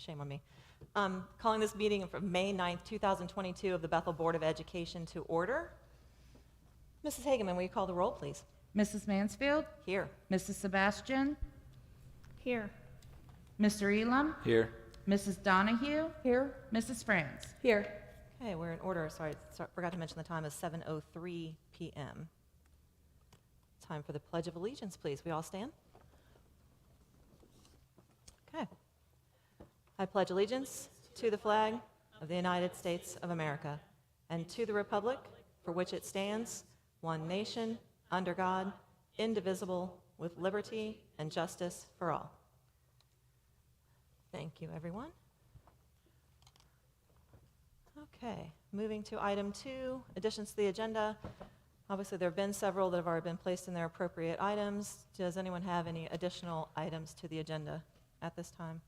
Shame on me. Calling this meeting from May 9th, 2022 of the Bethel Board of Education to order. Mrs. Hageman, will you call the roll, please? Mrs. Mansfield? Here. Mrs. Sebastian? Here. Mr. Elam? Here. Mrs. Donahue? Here. Mrs. Franz? Here. Okay, we're in order. Sorry, forgot to mention the time is 7:03 p.m. Time for the Pledge of Allegiance, please. We all stand? Okay. I pledge allegiance to the flag of the United States of America and to the republic for which it stands, one nation, under God, indivisible, with liberty and justice for all. Thank you, everyone. Okay, moving to item 2, additions to the agenda. Obviously, there have been several that have already been placed in their appropriate items. Does anyone have any additional items to the agenda at this time?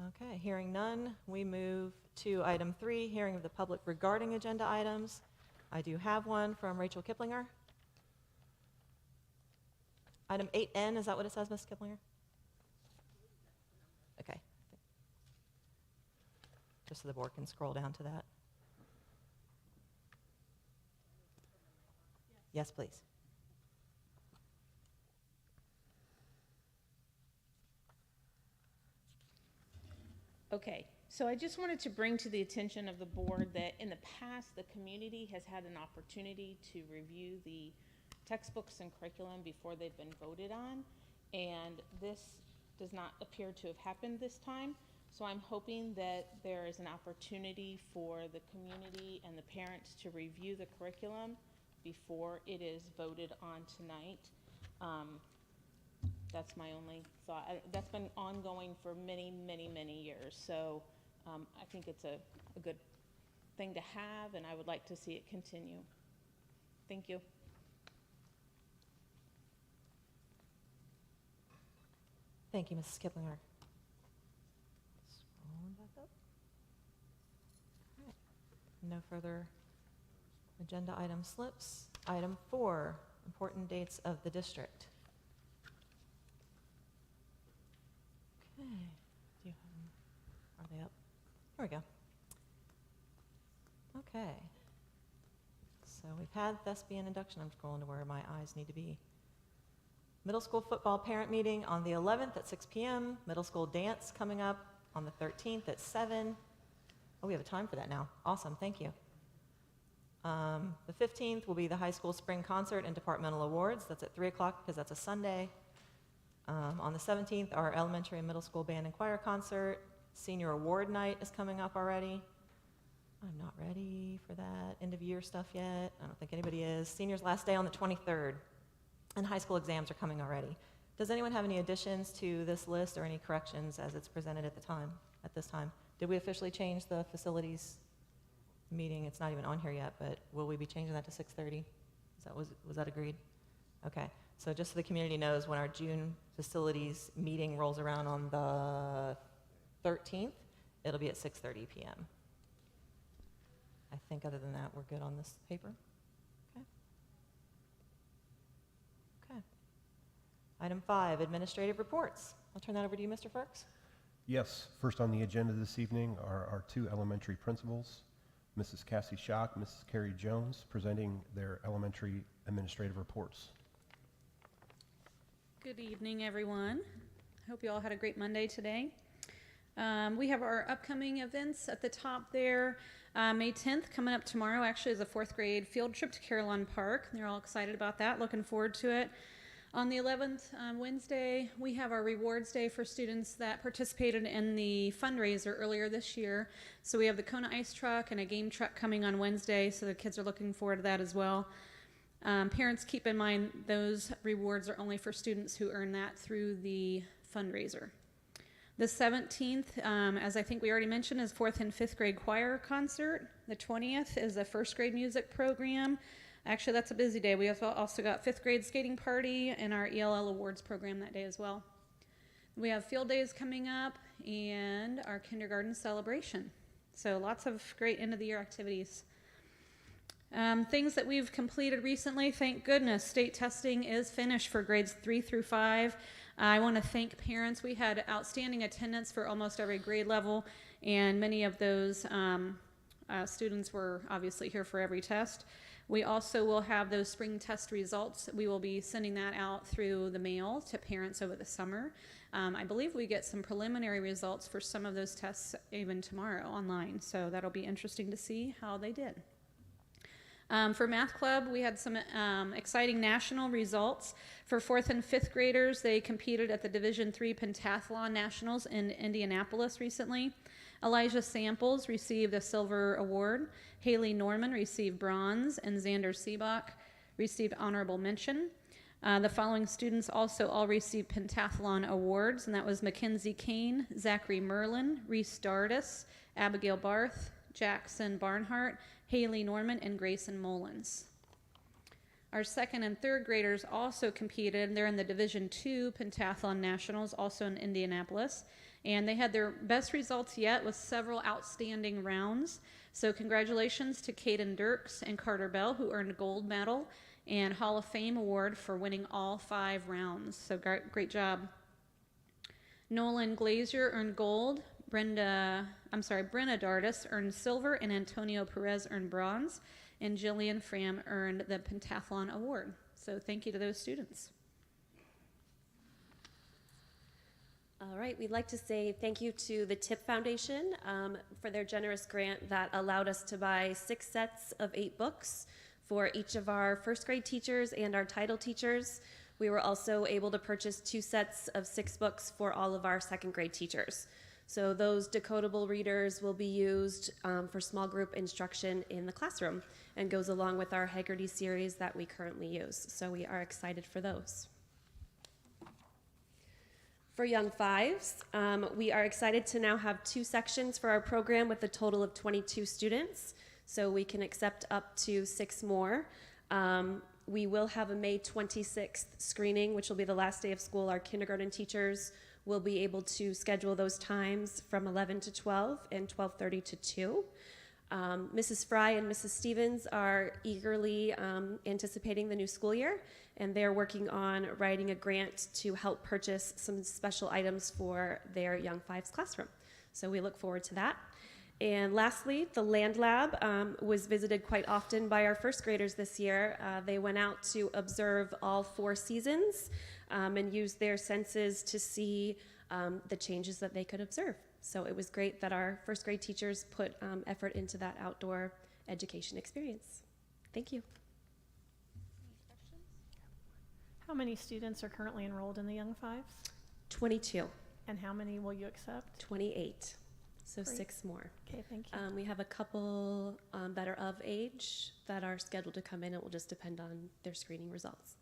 Okay, hearing none, we move to item 3, hearing of the public regarding agenda items. I do have one from Rachel Kiplinger. Item 8N, is that what it says, Ms. Kiplinger? Okay. Just so the board can scroll down to that. Yes, please. Okay, so I just wanted to bring to the attention of the board that in the past, the community has had an opportunity to review the textbooks and curriculum before they've been voted on, and this does not appear to have happened this time. So I'm hoping that there is an opportunity for the community and the parents to review the curriculum before it is voted on tonight. That's my only thought. That's been ongoing for many, many, many years. So I think it's a good thing to have, and I would like to see it continue. Thank you. Thank you, Mrs. Kiplinger. Scrolling back up. All right. No further agenda item slips. Item 4, important dates of the district. Okay. Do you have them? Are they up? There we go. Okay. So we've had thespian induction. I'm scrolling to where my eyes need to be. Middle school football parent meeting on the 11th at 6 p.m. Middle school dance coming up on the 13th at 7. Oh, we have a time for that now. Awesome, thank you. The 15th will be the high school spring concert and departmental awards. That's at 3 o'clock because that's a Sunday. On the 17th, our elementary and middle school band and choir concert. Senior award night is coming up already. I'm not ready for that end of year stuff yet. I don't think anybody is. Senior's last day on the 23rd. And high school exams are coming already. Does anyone have any additions to this list or any corrections as it's presented at this time? Did we officially change the facilities meeting? It's not even on here yet, but will we be changing that to 6:30? Was that agreed? Okay, so just so the community knows, when our June facilities meeting rolls around on the 13th, it'll be at 6:30 p.m. I think other than that, we're good on this paper. Item 5, administrative reports. I'll turn that over to you, Mr. Ferks. Yes, first on the agenda this evening are our 2 elementary principals, Mrs. Cassie Schock, Mrs. Carrie Jones, presenting their elementary administrative reports. Good evening, everyone. I hope you all had a great Monday today. We have our upcoming events at the top there. May 10th, coming up tomorrow, actually is a 4th grade field trip to Carillon Park. They're all excited about that, looking forward to it. On the 11th, Wednesday, we have our rewards day for students that participated in the fundraiser earlier this year. So we have the Kona ice truck and a game truck coming on Wednesday, so the kids are looking forward to that as well. Parents, keep in mind those rewards are only for students who earn that through the fundraiser. The 17th, as I think we already mentioned, is 4th and 5th grade choir concert. The 20th is the 1st grade music program. Actually, that's a busy day. We have also got 5th grade skating party and our ELL awards program that day as well. We have field days coming up and our kindergarten celebration. So lots of great end of the year activities. Things that we've completed recently, thank goodness, state testing is finished for grades 3 through 5. I want to thank parents. We had outstanding attendance for almost every grade level, and many of those students were obviously here for every test. We also will have those spring test results. We will be sending that out through the mail to parents over the summer. I believe we get some preliminary results for some of those tests even tomorrow online, so that'll be interesting to see how they did. For Math Club, we had some exciting national results. For 4th and 5th graders, they competed at the Division III Pentathlon Nationals in Indianapolis recently. Elijah Samples received a silver award. Haley Norman received bronze, and Xander Seebach received honorable mention. The following students also all received pentathlon awards, and that was Mackenzie Kane, Zachary Merlin, Reese Dardis, Abigail Barth, Jackson Barnhart, Haley Norman, and Grayson Mullins. Our 2nd and 3rd graders also competed. They're in the Division II Pentathlon Nationals, also in Indianapolis, and they had their best results yet with several outstanding rounds. So congratulations to Caden Dirks and Carter Bell, who earned a gold medal and Hall of Fame award for winning all 5 rounds. So great job. Nolan Glazier earned gold. Brenna Dardis earned silver, and Antonio Perez earned bronze, and Jillian Fram earned the pentathlon award. So thank you to those students. All right, we'd like to say thank you to the TIP Foundation for their generous grant that allowed us to buy 6 sets of 8 books for each of our first grade teachers and our title teachers. We were also able to purchase 2 sets of 6 books for all of our 2nd grade teachers. So those decodable readers will be used for small group instruction in the classroom and goes along with our Haggerty series that we currently use. So we are excited for those. For Young Fives, we are excited to now have 2 sections for our program with a total of 22 students. So we can accept up to 6 more. We will have a May 26th screening, which will be the last day of school. Our kindergarten teachers will be able to schedule those times from 11 to 12 and 12:30 to 2. Mrs. Fry and Mrs. Stevens are eagerly anticipating the new school year, and they're working on writing a grant to help purchase some special items for their Young Fives classroom. So we look forward to that. And lastly, the Land Lab was visited quite often by our first graders this year. They went out to observe all 4 seasons and used their senses to see the changes that they could observe. So it was great that our first grade teachers put effort into that outdoor education experience. Thank you. How many students are currently enrolled in the Young Fives? 22, And how many will you accept? 28, so Great. 6 more. Okay, thank you. We have a couple that are of age that are scheduled to come in. It will just depend on their screening results.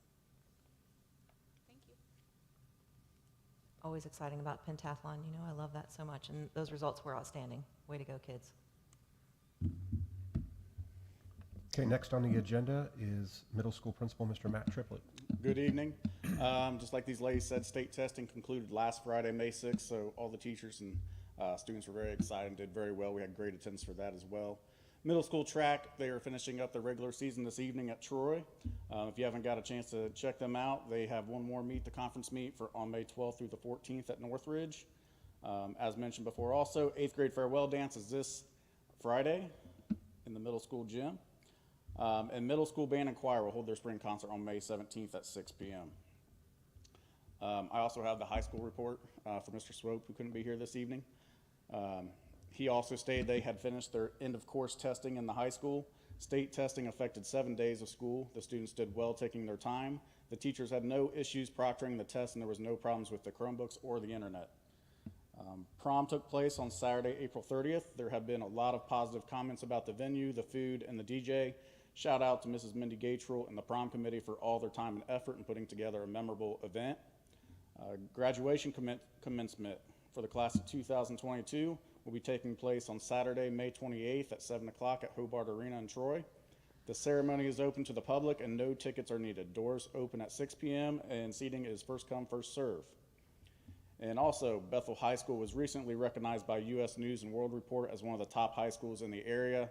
Always exciting about pentathlon. You know, I love that so much. And those results were outstanding. Way to go, kids. Okay, next on the agenda is middle school principal, Mr. Matt Triplett. Good evening. Just like these ladies said, state testing concluded last Friday, May 6th, so all the teachers and students were very excited and did very well. We had great attendance for that as well. Middle school track, they are finishing up their regular season this evening at Troy. If you haven't got a chance to check them out, they have one more meet, the conference meet, on May 12th through the 14th at Northridge. As mentioned before, also, 8th grade farewell dance is this Friday in the middle school gym. And middle school band and choir will hold their spring concert on May 17th at 6 p.m. I also have the high school report for Mr. Swope, who couldn't be here this evening. He also stated they had finished their end of course testing in the high school. State testing affected 7 days of school. The students did well taking their time. The teachers had no issues proctoring the test, and there was no problems with the Chromebooks or the internet. Prom took place on Saturday, April 30th. There have been a lot of positive comments about the venue, the food, and the DJ. Shout out to Mrs. Mindy Gatrell and the prom committee for all their time and effort in putting together a memorable event. Graduation commencement for the class of 2022 will be taking place on Saturday, May 28th at 7 o'clock at Hobart Arena in Troy. The ceremony is open to the public and no tickets are needed. Doors open at 6 p.m. and seating is first come, first serve. And also, Bethel High School was recently recognized by U.S. News and World Report as one of the top high schools in the area.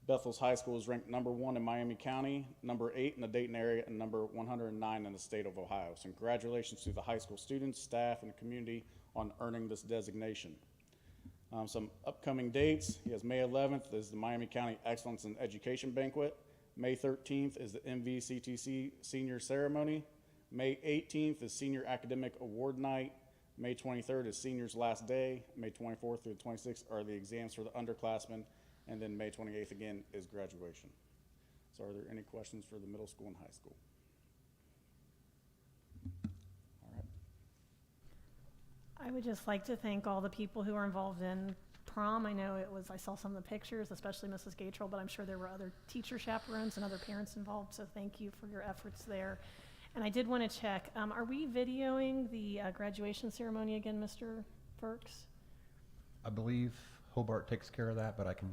Bethel's high school is ranked number 1 in Miami County, number 8 in the Dayton area, and number 109 in the state of Ohio. So congratulations to the high school students, staff, and community on earning this designation. Some upcoming dates. He has May 11th is the Miami County Excellence in Education Banquet. May 13th is the MVCTC Senior Ceremony. May 18th is Senior Academic Award Night. May 23rd is Senior's Last Day. May 24th through the 26th are the exams for the underclassmen. And then May 28th again is graduation. So are there any questions for the middle school and high school? All right. I would just like to thank all the people who are involved in prom. I know I saw some of the pictures, especially Mrs. Gatrell, but I'm sure there were other teacher chaperones and other parents involved, so thank you for your efforts there. And I did want to check, are we videoing the graduation ceremony again, Mr. Burks? I believe Hobart takes care of that, but I can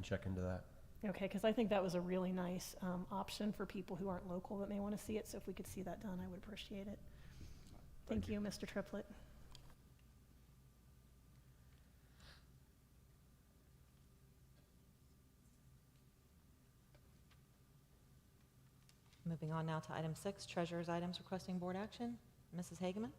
check into that. Okay, because I think that was a really nice option for people who aren't local that may want to see it, so if we could see that done, I would appreciate it. Thank you, Mr. Triplett. Moving on now to item 6, treasurer's items requesting board action. Mrs. Hageman?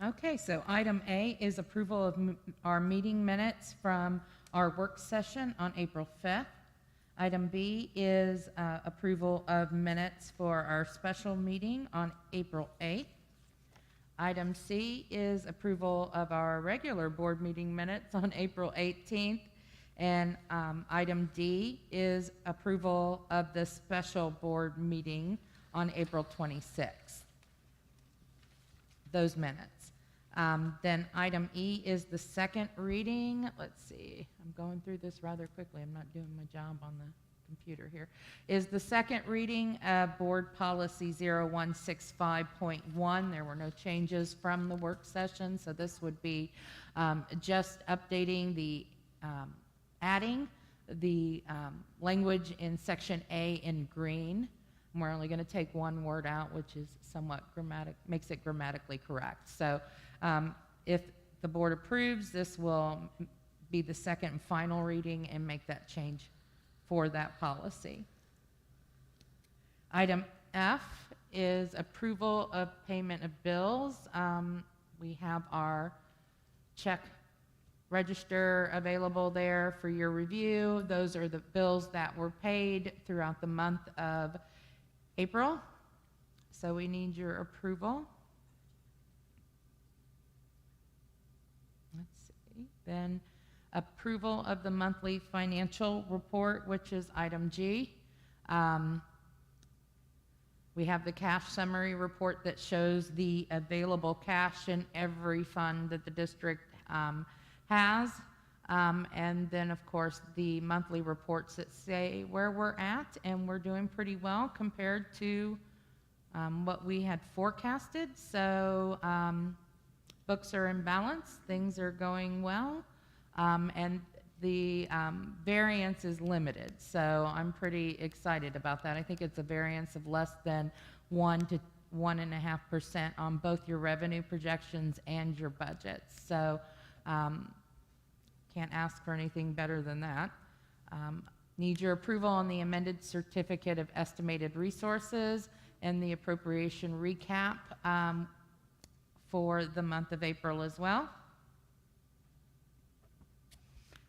Okay, so item A is approval of our meeting minutes from our work session on April 5th. Item B is approval of minutes for our special meeting on April 8th. Item C is approval of our regular board meeting minutes on April 18th. And item D is approval of the special board meeting on April 26th. Those minutes. Then item E is the second reading. Let's see, I'm going through this rather quickly. I'm not doing my job on the computer here. Is the second reading of Board Policy 0165.1. There were no changes from the work session, so this would be just updating the adding the language in section A in green. And we're only going to take one word out, which is somewhat makes it grammatically correct. So if the board approves, this will be the second and final reading and make that change for that policy. Item F is approval of payment of bills. We have our check register available there for your review. Those are the bills that were paid throughout the month of April. So we need your approval. Let's see. Then approval of the monthly financial report, which is item G. We have the cash summary report that shows the available cash in every fund that the district has. And then, of course, the monthly reports that say where we're at, and we're doing pretty well compared to what we had forecasted. So books are in balance, things are going well, and the variance is limited. So I'm pretty excited about that. I think it's a variance of less than 1 to 1.5% on both your revenue projections and your budgets. So can't ask for anything better than that. Need your approval on the amended certificate of estimated resources and the appropriation recap for the month of April as well,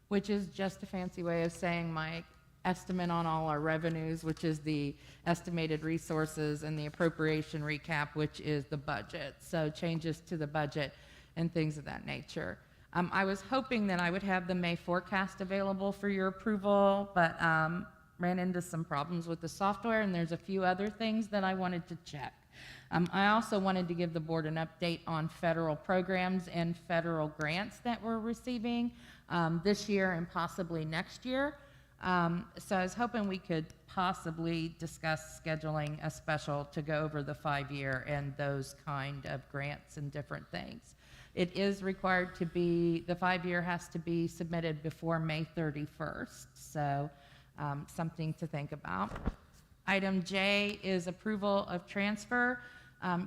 which is just a fancy way of saying my estimate on all our revenues, which is the estimated resources, and the appropriation recap, which is the budget. So changes to the budget and things of that nature. I was hoping that I would have the May forecast available for your approval, but ran into some problems with the software, and there's a few other things that I wanted to check. I also wanted to give the board an update on federal programs and federal grants that we're receiving this year and possibly next year. So I was hoping we could possibly discuss scheduling a special to go over the 5-year and those kind of grants and different things. It is required to be, the 5-year has to be submitted before May 31st, so something to think about. Item J is approval of transfer.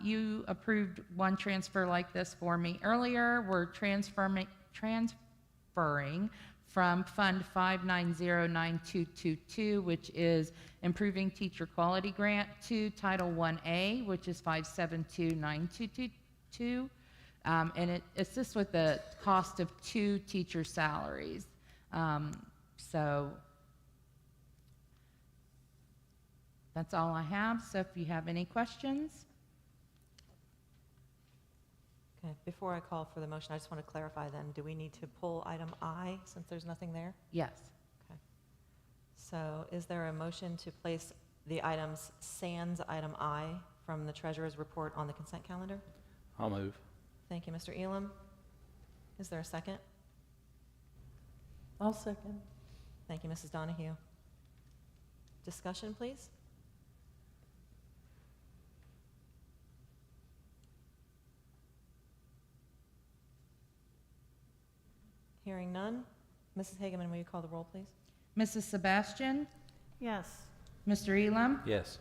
You approved one transfer like this for me earlier. We're transferring transferring from Fund 5909222, which is Improving Teacher Quality Grant, to Title 1A, which is 5729222. And it assists with the cost of 2 teacher salaries. So that's all I have. So if you have any questions. Okay, before I call for the motion, I just want to clarify then, do we need to pull item I since there's nothing there? Yes. Okay. So is there a motion to place the items sans item I from the treasurer's report on the consent calendar? I'll move. Thank you, Mr. Elam. Is there a second? I'll second. Thank you, Mrs. Donahue. Discussion, please? Hearing none. Mrs. Hageman, will you call the roll, please? Mrs. Sebastian, Yes. Mr. Elam, Yes.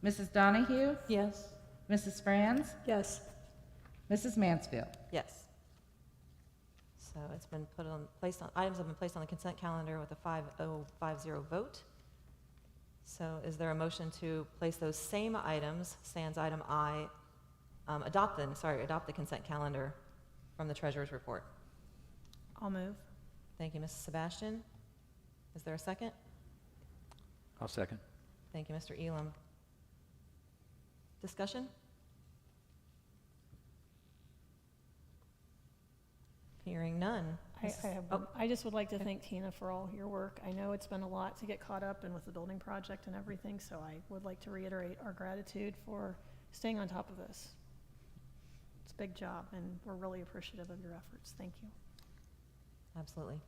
Mrs. Donahue, Yes. Mrs. Franz, Yes. Mrs. Mansfield. Yes. So it's been items have been placed on the consent calendar with a 5-0 vote. So is there a motion to place those same items, sans item I, adopt the consent calendar from the treasurer's report? I'll move. Thank you, Mrs. Sebastian. Is there a second? I'll second. Thank you, Mr. Elam. Discussion? Hearing none. I just would like to thank Tina for all your work. I know it's been a lot to get caught up in with the building project and everything, so I would like to reiterate our gratitude for staying on top of this. It's a big job, and we're really appreciative of your efforts. Thank you. Absolutely.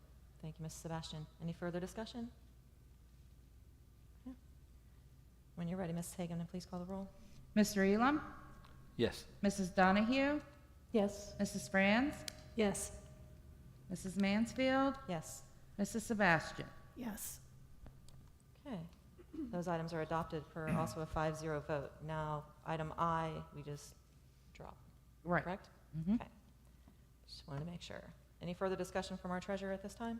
Thank you, Mrs. Sebastian. Any further discussion? Yeah. When you're ready, Mrs. Hageman, please call the roll. Mr. Elam, Yes. Mrs. Donahue, Yes. Mrs. Franz, Yes. Mrs. Mansfield, Yes. Mrs. Sebastian. Yes. Okay. Those items are adopted for also a 5-0 vote. Now, item I, we just drop, Right. correct? Mhm. Okay. Just wanted to make sure. Any further discussion from our treasurer at this time?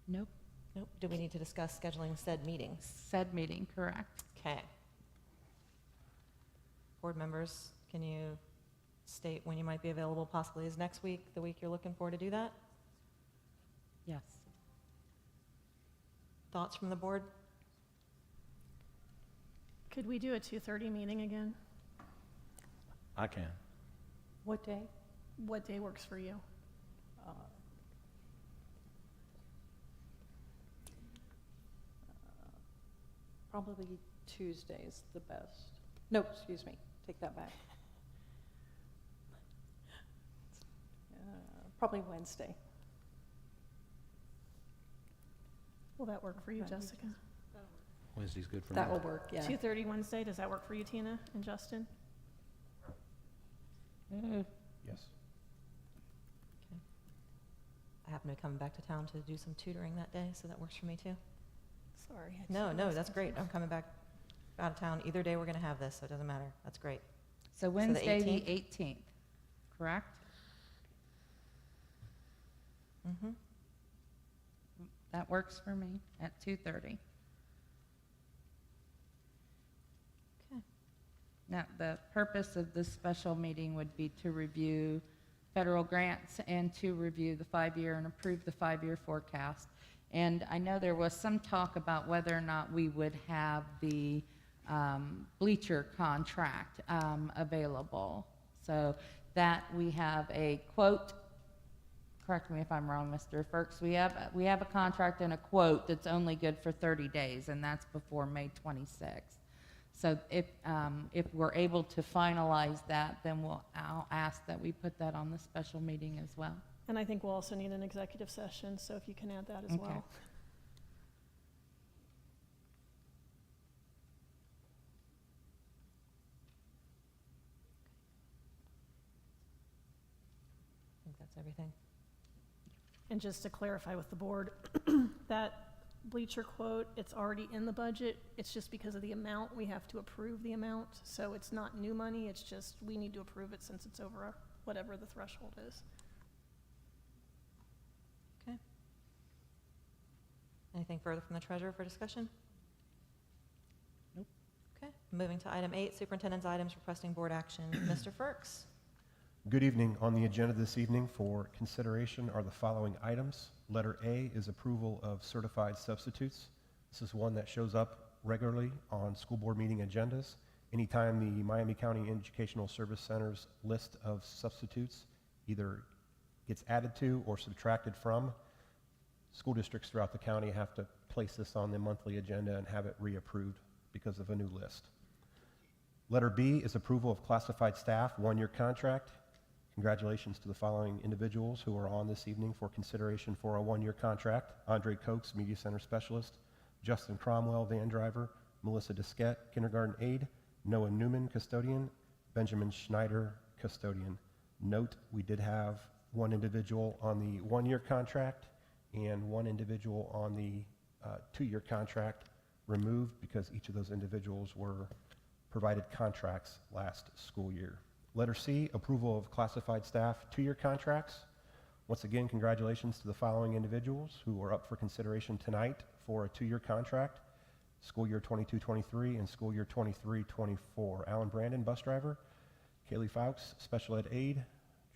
Nope. Nope. Do we need to discuss scheduling said meetings? Said meeting, correct. Okay. Board members, can you state when you might be available? Possibly is next week the week you're looking for to do that? Yes. Thoughts from the board? Could we do a 2:30 meeting again? I can. What day? What day works for you? Probably Tuesday's the best. No, excuse me, take that back. Probably Wednesday. Will that work for you, Right. Jessica? Wednesday's good for me. That will work, yeah. 2:30 Wednesday, does that work for you, Tina and Justin? Yes. I happen to be coming back to town to do some tutoring that day, so that works for me too. Sorry. No, that's great. I'm coming back out of town. Either day we're going to have this, so it doesn't matter. That's great. So the Wednesday, the 18th, correct? Mm-hmm. That works for me at 2:30. Okay. Now, the purpose of this special meeting would be to review federal grants and to review the 5-year and approve the 5-year forecast. And I know there was some talk about whether or not we would have the bleacher contract available. So that we have a quote, correct me if I'm wrong, Mr. Firks, we have a contract and a quote that's only good for 30 days, and that's before May 26th. So if we're able to finalize that, then I'll ask that we put that on the special meeting as well. And I think we'll also need an executive session, so if you can add that as Okay. well. I think that's everything. And just to clarify with the board, that bleacher quote, it's already in the budget. It's just because of the amount, we have to approve the amount. So it's not new money, it's just we need to approve it since it's over whatever the threshold is. Anything further from the treasurer for discussion? Nope. Okay, moving to item 8, superintendent's items requesting board action. Mr. Ferks. Good evening. On the agenda this evening for consideration are the following items. Letter A is approval of certified substitutes. This is one that shows up regularly on school board meeting agendas. Anytime the Miami County Educational Service Center's list of substitutes either gets added to or subtracted from, school districts throughout the county have to place this on the monthly agenda and have it reapproved because of a new list. Letter B is approval of classified staff, 1-year contract. Congratulations to the following individuals who are on this evening for consideration for a 1-year contract. Andre Cokes, Media Center Specialist; Justin Cromwell, Van Driver; Melissa Diskett, Kindergarten Aide; Noah Newman, Custodian; Benjamin Schneider, Custodian. Note, we did have one individual on the 1-year contract and one individual on the 2-year contract removed because each of those individuals were provided contracts last school year. Letter C, approval of classified staff 2-year contracts. Once again, congratulations to the following individuals who are up for consideration tonight for a 2-year contract, school year 22-23 and school year 23-24. Alan Brandon, bus driver; Kaylee Fowkes, special ed aide;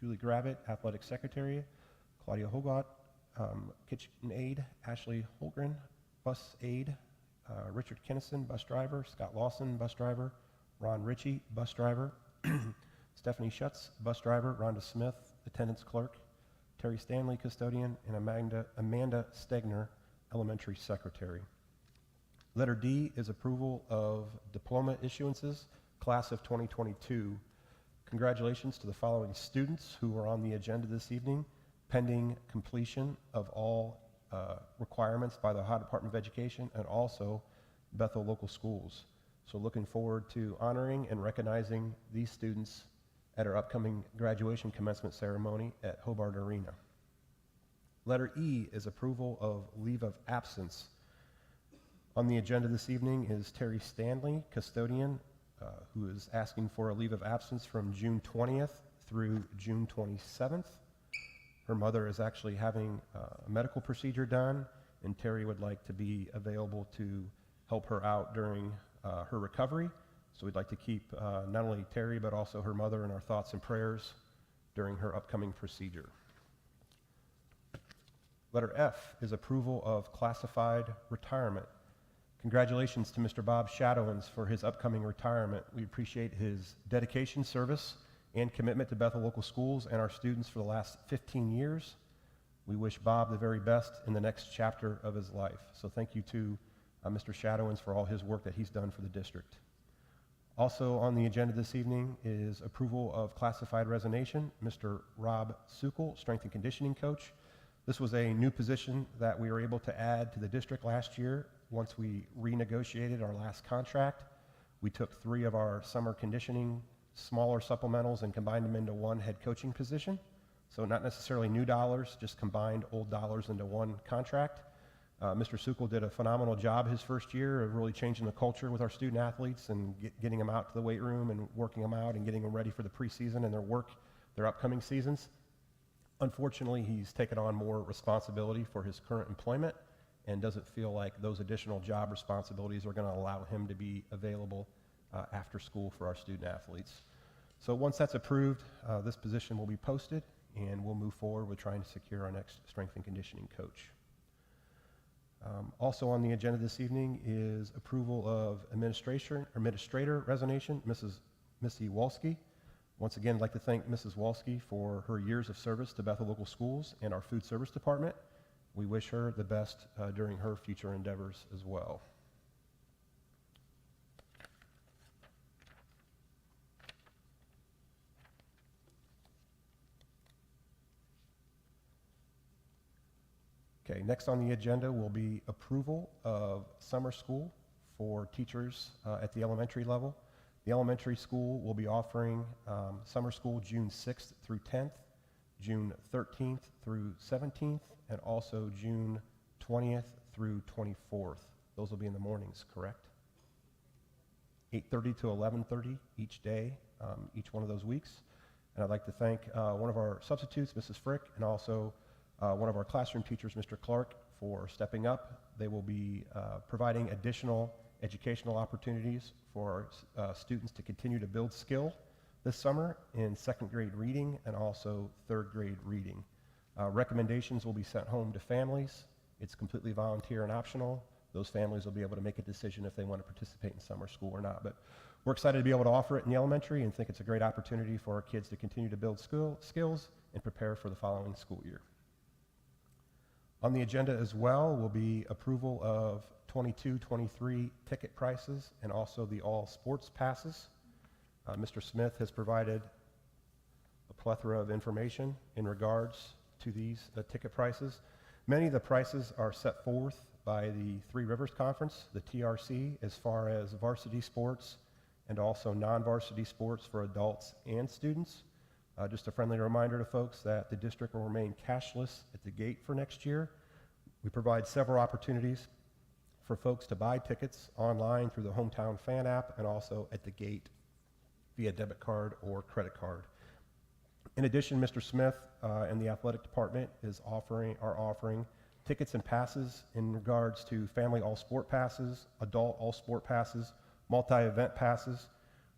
Julie Gravitt, athletic secretary; Claudia Hogot, kitchen aide; Ashley Holgren, bus aide; Richard Kennison, bus driver; Scott Lawson, bus driver; Ron Ritchie, bus driver; Stephanie Schutz, bus driver; Rhonda Smith, attendance clerk; Terry Stanley, custodian; and Amanda Stegner, elementary secretary. Letter D is approval of diploma issuances, class of 2022. Congratulations to the following students who are on the agenda this evening, pending completion of all requirements by the Ohio Department of Education and also Bethel local schools. So looking forward to honoring and recognizing these students at our upcoming graduation commencement ceremony at Hobart Arena. Letter E is approval of leave of absence. On the agenda this evening is Terry Stanley, custodian, who is asking for a leave of absence from June 20th through June 27th. Her mother is actually having a medical procedure done, and Terry would like to be available to help her out during her recovery. So we'd like to keep not only Terry, but also her mother in our thoughts and prayers during her upcoming procedure. Letter F is approval of classified retirement. Congratulations to Mr. Bob Shadowins for his upcoming retirement. We appreciate his dedication, service, and commitment to Bethel local schools and our students for the last 15 years. We wish Bob the very best in the next chapter of his life. So thank you to Mr. Shadowins for all his work that he's done for the district. Also on the agenda this evening is approval of classified resignation. Mr. Rob Sukol, strength and conditioning coach. This was a new position that we were able to add to the district last year. Once we renegotiated our last contract, we took 3 of our summer conditioning smaller supplementals and combined them into one head coaching position. So not necessarily new dollars, just combined old dollars into one contract. Mr. Sukol did a phenomenal job his first year of really changing the culture with our student athletes and getting them out to the weight room and working them out and getting them ready for the preseason and their upcoming seasons. Unfortunately, he's taken on more responsibility for his current employment and doesn't feel like those additional job responsibilities are going to allow him to be available after school for our student athletes. So once that's approved, this position will be posted and we'll move forward with trying to secure our next strength and conditioning coach. Also on the agenda this evening is approval of administrator resignation, Missy Walski. Once again, I'd like to thank Mrs. Walski for her years of service to Bethel local schools and our food service department. We wish her the best during her future endeavors as well. Okay, next on the agenda will be approval of summer school for teachers at the elementary level. The elementary school will be offering summer school June 6th through 10th, June 13th through 17th, and also June 20th through 24th. Those will be in the mornings, correct? 8:30 to 11:30 each day, each one of those weeks. And I'd like to thank one of our substitutes, Mrs. Frick, and also one of our classroom teachers, Mr. Clark, for stepping up. They will be providing additional educational opportunities for students to continue to build skill this summer in second grade reading and also third grade reading. Recommendations will be sent home to families. It's completely volunteer and optional. Those families will be able to make a decision if they want to participate in summer school or not. But we're excited to be able to offer it in the elementary and think it's a great opportunity for our kids to continue to build skills and prepare for the following school year. On the agenda as well will be approval of 22-23 ticket prices and also the all sports passes. Mr. Smith has provided a plethora of information in regards to these ticket prices. Many of the prices are set forth by the Three Rivers Conference, the TRC, as far as varsity sports and also non-varsity sports for adults and students. Just a friendly reminder to folks that the district will remain cashless at the gate for next year. We provide several opportunities for folks to buy tickets online through the Hometown Fan app and also at the gate via debit card or credit card. In addition, Mr. Smith and the athletic department are offering tickets and passes in regards to family all-sport passes, adult all-sport passes, multi-event passes.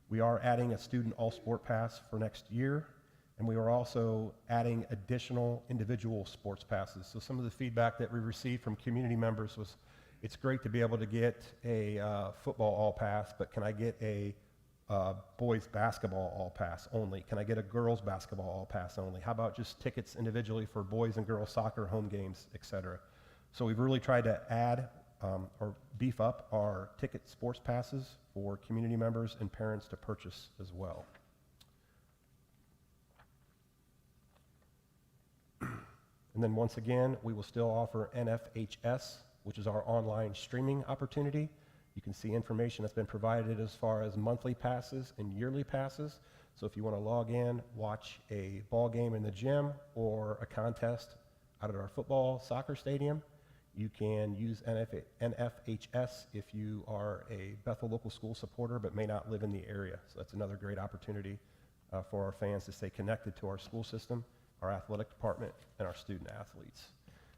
We are adding a student all-sport pass for next year, and we are also adding additional individual sports passes. So some of the feedback that we received from community members was, it's great to be able to get a football all pass, but can I get a boys basketball all pass only? Can I get a girls basketball all pass only? How about just tickets individually for boys and girls soccer home games, etc.? So we've really tried to add or beef up our ticket sports passes for community members and parents to purchase as well. And then once again, we will still offer NFHS, which is our online streaming opportunity. You can see information that's been provided as far as monthly passes and yearly passes. So if you want to log in, watch a ball game in the gym or a contest out at our football soccer stadium, you can use NFHS if you are a Bethel local school supporter but may not live in the area. So that's another great opportunity for our fans to stay connected to our school system, our athletic department, and our student athletes.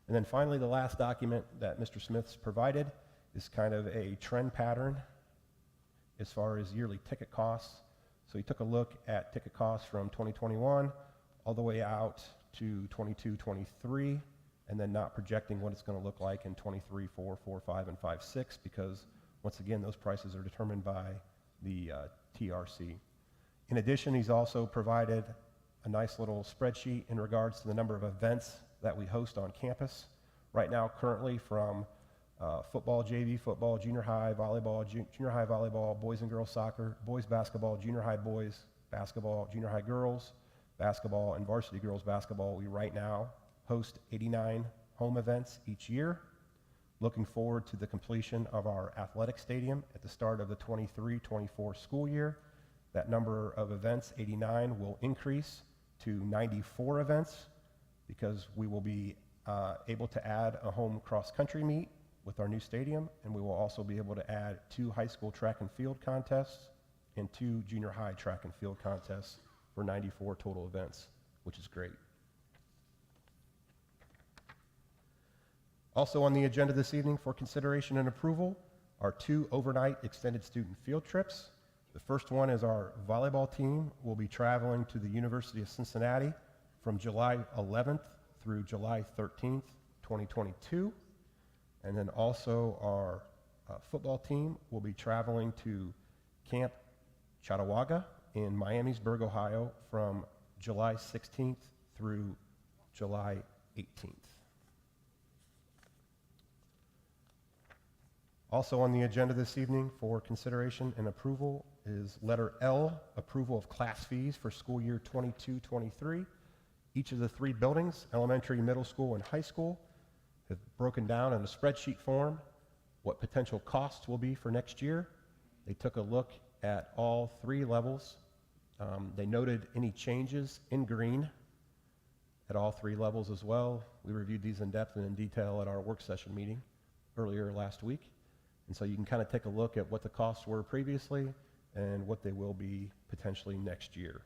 And then finally, the last document that Mr. Smith's provided is kind of a trend pattern as far as yearly ticket costs. So he took a look at ticket costs from 2021 all the way out to 22-23, and then not projecting what it's going to look like in 23, 4, 4, 5, and 5, 6, because once again, those prices are determined by the TRC. In addition, he's also provided a nice little spreadsheet in regards to the number of events that we host on campus. Right now, currently, from football, JV football, junior high volleyball, boys and girls soccer, boys basketball, junior high boys basketball, junior high girls basketball, and varsity girls basketball. We right now host 89 home events each year. Looking forward to the completion of our athletic stadium at the start of the 23-24 school year. That number of events, 89, will increase to 94 events because we will be able to add a home cross-country meet with our new stadium, and we will also be able to add 2 high school track and field contests and 2 junior high track and field contests for 94 total events, which is great. Also on the agenda this evening for consideration and approval are 2 overnight extended student field trips. The first one is our volleyball team will be traveling to the University of Cincinnati from July 11th through July 13th, 2022. And then also our football team will be traveling to Camp Chautauqua in Miamisburg, Ohio from July 16th through July 18th. Also on the agenda this evening for consideration and approval is letter L, approval of class fees for school year 22-23. Each of the 3 buildings, elementary, middle school, and high school, have broken down in a spreadsheet form what potential costs will be for next year. They took a look at all 3 levels. They noted any changes in green at all 3 levels as well. We reviewed these in depth and in detail at our work session meeting earlier last week. And so you can kind of take a look at what the costs were previously and what they will be potentially next year.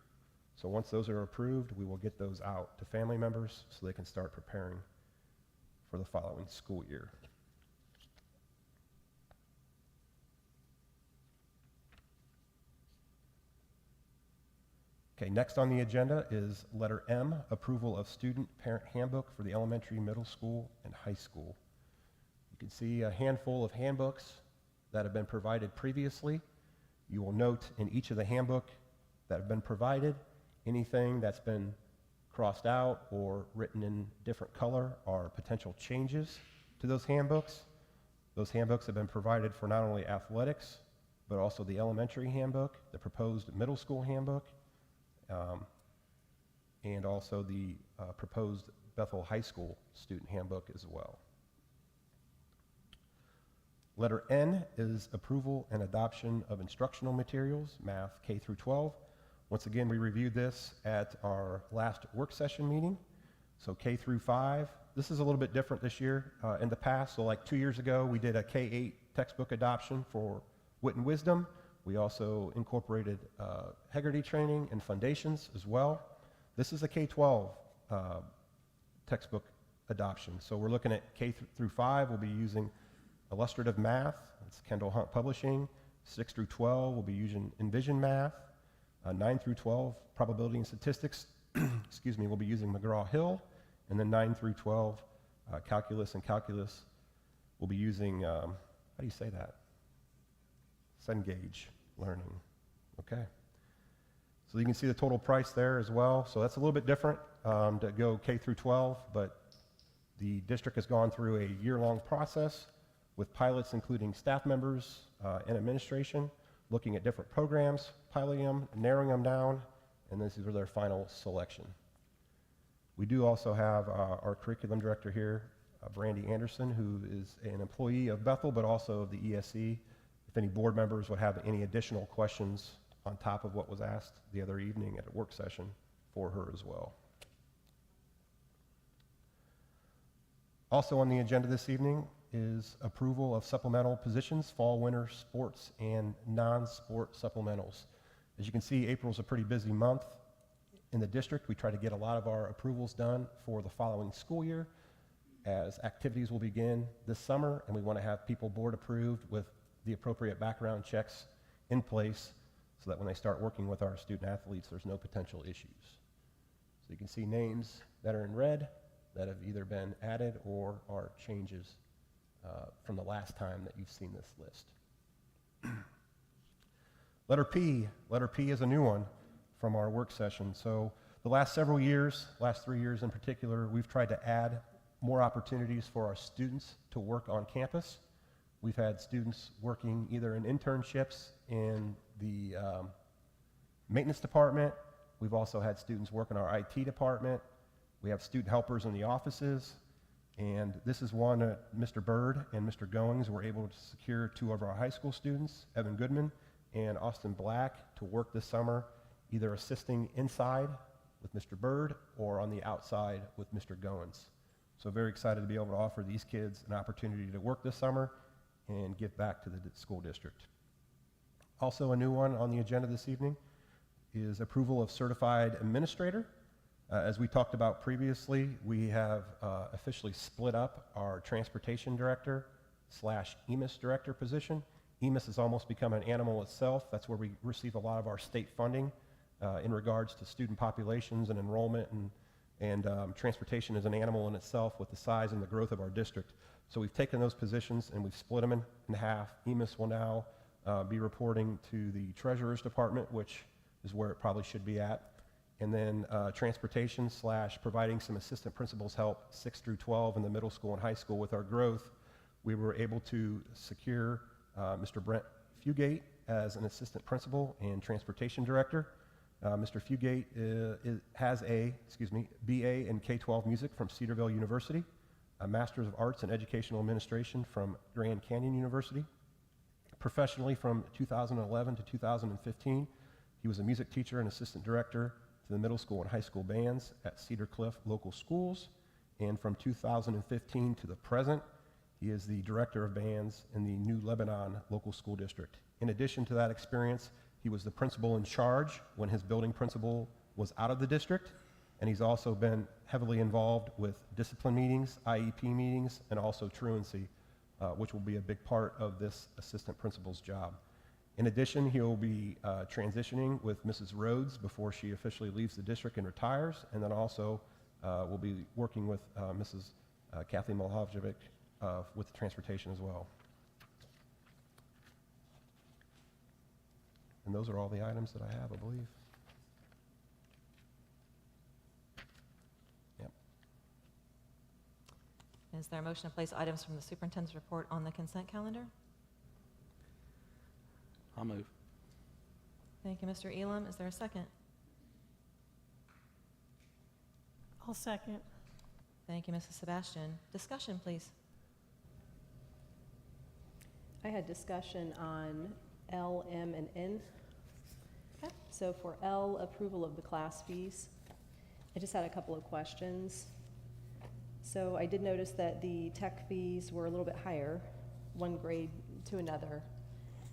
So once those are approved, we will get those out to family members so they can start preparing for the following school year. Okay, next on the agenda is letter M, approval of student parent handbook for the elementary, middle school, and high school. You can see a handful of handbooks that have been provided previously. You will note in each of the handbook that have been provided, anything that's been crossed out or written in different color are potential changes to those handbooks. Those handbooks have been provided for not only athletics, but also the elementary handbook, the proposed middle school handbook, and also the proposed Bethel High School student handbook as well. Letter N is approval and adoption of instructional materials, math K through 12. Once again, we reviewed this at our last work session meeting. So K through 5, this is a little bit different this year. In the past, so like 2 years ago, we did a K-8 textbook adoption for Wit and Wisdom. We also incorporated Hegarty training and foundations as well. This is a K-12 textbook adoption. So we're looking at K through 5. We'll be using illustrative math. It's Kendall Hunt Publishing. 6 through 12, we'll be using Envision Math. 9 through 12, probability and statistics, excuse me, we'll be using McGraw-Hill. And then 9 through 12, calculus and calculus, we'll be using, how do you say that? Cengage learning, okay. So you can see the total price there as well. So that's a little bit different to go K through 12, but the district has gone through a year-long process with pilots including staff members and administration, looking at different programs, piloting them, narrowing them down, and this is their final selection. We do also have our curriculum director here, Brandy Anderson, who is an employee of Bethel, but also of the ESE. If any board members would have any additional questions on top of what was asked the other evening at a work session for her as well. Also on the agenda this evening is approval of supplemental positions, fall, winter, sports, and non-sport supplementals. As you can see, April's a pretty busy month in the district. We try to get a lot of our approvals done for the following school year, as activities will begin this summer, and we want to have people board approved with the appropriate background checks in place so that when they start working with our student athletes, there's no potential issues. So you can see names that are in red that have either been added or are changes from the last time that you've seen this list. Letter P is a new one from our work session. So the last several years, last 3 years in particular, we've tried to add more opportunities for our students to work on campus. We've had students working either in internships in the maintenance department. We've also had students work in our IT department. We have student helpers in the offices. And this is one that Mr. Bird and Mr. Goings were able to secure 2 of our high school students, Evan Goodman and Austin Black, to work this summer, either assisting inside with Mr. Bird or on the outside with Mr. Goins. So very excited to be able to offer these kids an opportunity to work this summer and give back to the school district. Also a new one on the agenda this evening is approval of certified administrator. As we talked about previously, we have officially split up our transportation director / EMIS director position. EMIS has almost become an animal itself. That's where we receive a lot of our state funding in regards to student populations and enrollment, and transportation is an animal in itself with the size and the growth of our district. So we've taken those positions and we've split them in half. EMIS will now be reporting to the treasurer's department, which is where it probably should be at. And then transportation / providing some assistant principals help 6 through 12 in the middle school and high school with our growth. We were able to secure Mr. Brent Fugate as an assistant principal and transportation director. Mr. Fugate has a BA in K-12 music from Cedarville University, a Master's of Arts in Educational Administration from Grand Canyon University. Professionally, from 2011 to 2015, he was a music teacher and assistant director to the middle school and high school bands at Cedar Cliff Local Schools. And from 2015 to the present, he is the director of bands in the New Lebanon Local School District. In addition to that experience, he was the principal in charge when his building principal was out of the district, And he's also been heavily involved with discipline meetings, IEP meetings, and also truancy, which will be a big part of this assistant principal's job. In addition, he'll be transitioning with Mrs. Rhodes before she officially leaves the district and retires, and then also will be working with Mrs. Kathy Milhojevic with transportation as well. And those are all the items that I have, I believe. Yep. Is there a motion to place items from the superintendent's report on the consent calendar? I'll move. Thank you, Mr. Elam. Is there a second? I'll second. Thank you, Mrs. Sebastian. Discussion, please. I had discussion on L, M, and N. Okay. So for L, approval of the class fees, I just had a couple of questions. So I did notice that the tech fees were a little bit higher, one grade to another.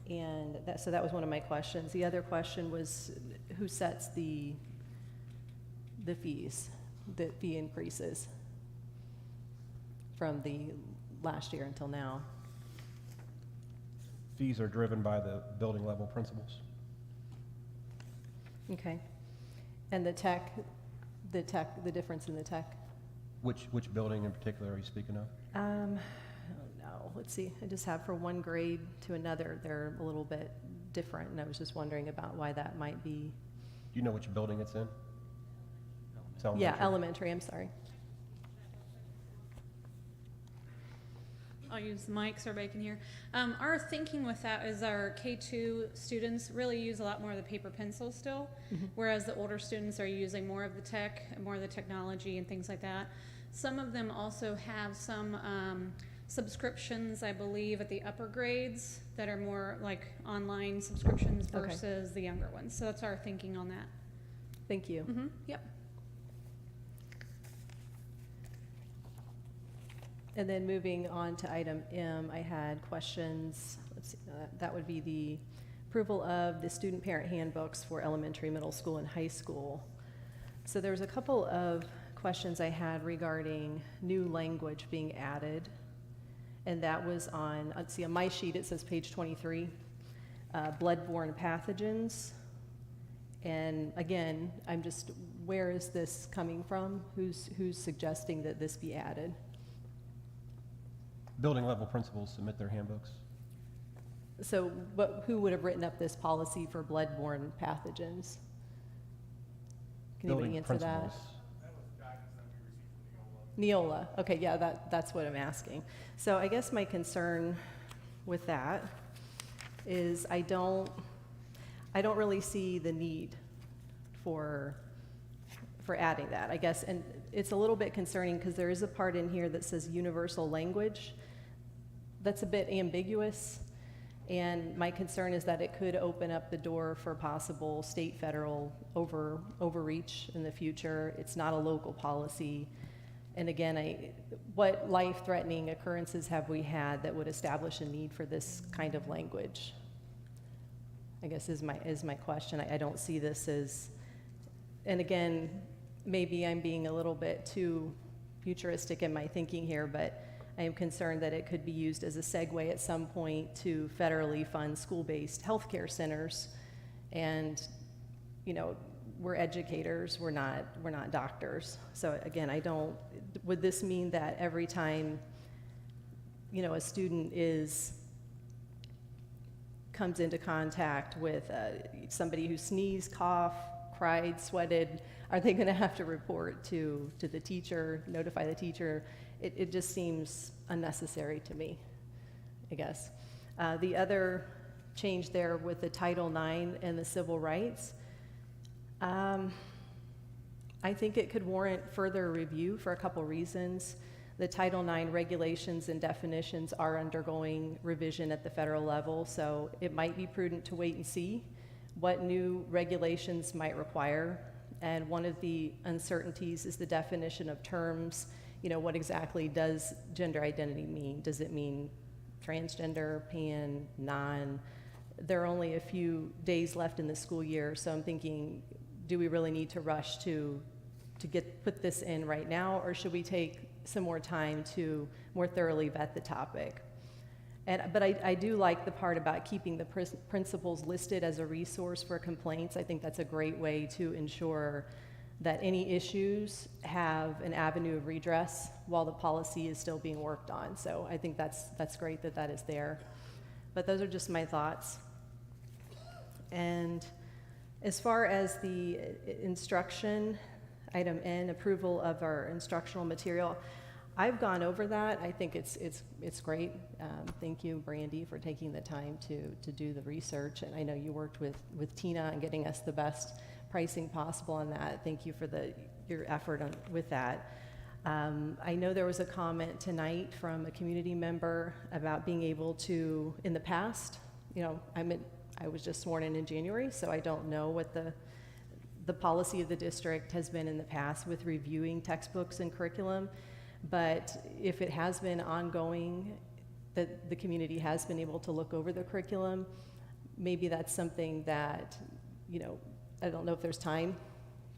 And so that was one of my questions. The other question was, who sets the fees, the fee increases from the last year until now? Fees are driven by the building level principals. Okay. And the difference in the tech? Which building in particular are you speaking of? I don't know. Let's see. I just have for one grade to another, they're a little bit different, and I was just wondering about why that might be. Do you know which building it's in? It's Yeah, elementary, I'm sorry. I'll use the mic so everybody can hear. Our thinking with that is our K2 students really use a lot more of the paper pencil still, whereas the older students are using more of the tech, more of the technology and things like that. Some of them also have some subscriptions, I believe, at the upper grades that are more like online subscriptions versus the younger ones. So that's our thinking on that. Thank you. Yep. And then moving on to item M, I had questions. Let's see, that would be the approval of the student parent handbooks for elementary, middle school, and high school. So there was a couple of questions I had regarding new language being added. And that was on, let's see, on my sheet it says page 23, bloodborne pathogens. And again, I'm just, where is this coming from? Who's suggesting that this be added? Building level principals submit their handbooks. So who would have written up this policy for bloodborne pathogens? Can anybody answer that? That was guidance that we received from Neola. Okay, yeah, that's what I'm asking. So I guess my concern with that is I don't really see the need for adding that, I guess. And it's a little bit concerning because there is a part in here that says universal language. That's a bit ambiguous. And my concern is that it could open up the door for possible state, federal overreach in the future. It's not a local policy. And again, what life-threatening occurrences have we had that would establish a need for this kind of language? I guess is my question. I don't see this as, and again, maybe I'm being a little bit too futuristic in my thinking here, but I am concerned that it could be used as a segue at some point to federally fund school-based healthcare centers. And, you know, we're educators, we're not doctors. So again, would this mean that every time, you know, a student comes into contact with somebody who sneezed, coughed, cried, sweated, are they going to have to report to the teacher, notify the teacher? It just seems unnecessary to me, I guess. The other change there with the Title IX and the civil rights, I think it could warrant further review for a couple reasons. The Title IX regulations and definitions are undergoing revision at the federal level, so it might be prudent to wait and see what new regulations might require. And one of the uncertainties is the definition of terms. You know, what exactly does gender identity mean? Does it mean transgender, pan, non? There are only a few days left in the school year, so I'm thinking, do we really need to rush to put this in right now, or should we take some more time to more thoroughly vet the topic? But I do like the part about keeping the principals listed as a resource for complaints. I think that's a great way to ensure that any issues have an avenue of redress while the policy is still being worked on. So I think that's great that that is there. But those are just my thoughts. And as far as the instruction, item N, approval of our instructional material, I've gone over that. I think it's great. Thank you, Brandy, for taking the time to do the research. And I know you worked with Tina on getting us the best pricing possible on that. Thank you for your effort with that. I know there was a comment tonight from a community member about being able to, in the past, I was just sworn in January, so I don't know what the policy of the district has been in the past with reviewing textbooks and curriculum. But if it has been ongoing, that the community has been able to look over the curriculum, maybe that's something that, I don't know if there's time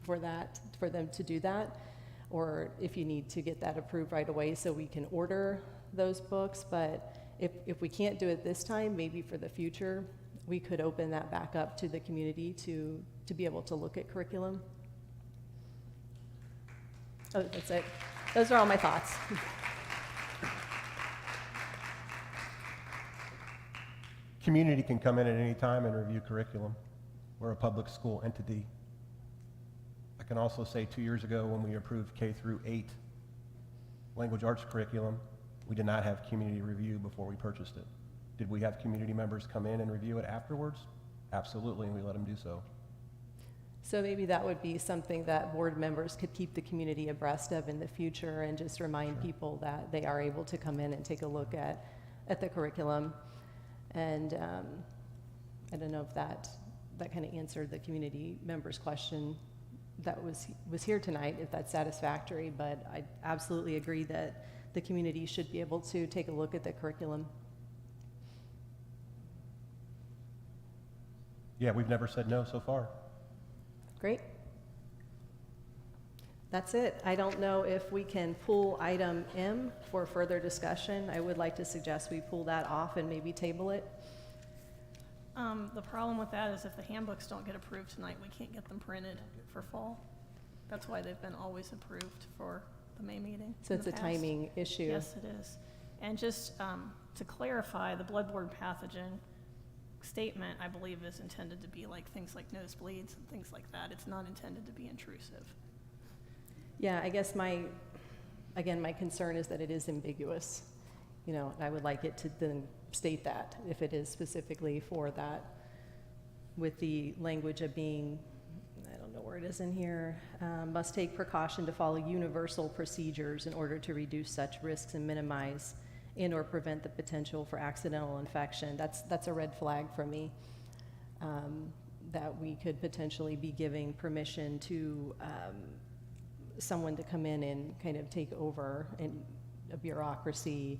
for them to do that, or if you need to get that approved right away so we can order those books. But if we can't do it this time, maybe for the future, we could open that back up to the community to be able to look at curriculum. Oh, that's it. Those are all my thoughts. Community can come in at any time and review curriculum. We're a public school entity. I can also say 2 years ago when we approved K through 8 language arts curriculum, we did not have community review before we purchased it. Did we have community members come in and review it afterwards? Absolutely, and we let them do so. So maybe that would be something that board members could keep the community abreast of in the future, and just remind people that they are able to come in and take a look at the curriculum. And I don't know if that kind of answered the community members' question that was here tonight, if that's satisfactory, but I absolutely agree that the community should be able to take a look at the curriculum. Yeah, we've never said no so far. Great. That's it. I don't know if we can pull item M for further discussion. I would like to suggest we pull that off and maybe table it. The problem with that is if the handbooks don't get approved tonight, we can't get them printed for fall. That's why they've been always approved for the May meeting. So it's a timing issue. Yes, it is. And just to clarify, the bloodborne pathogen statement, I believe, is intended to be like things like nosebleeds and things like that. It's not intended to be intrusive. Yeah, I guess my concern is that it is ambiguous. I would like it to then state that if it is specifically for that, with the language of being, I don't know where it is in here, must take precaution to follow universal procedures in order to reduce such risks and minimize and or prevent the potential for accidental infection. That's a red flag for me, that we could potentially be giving permission to someone to come in and kind of take over in a bureaucracy.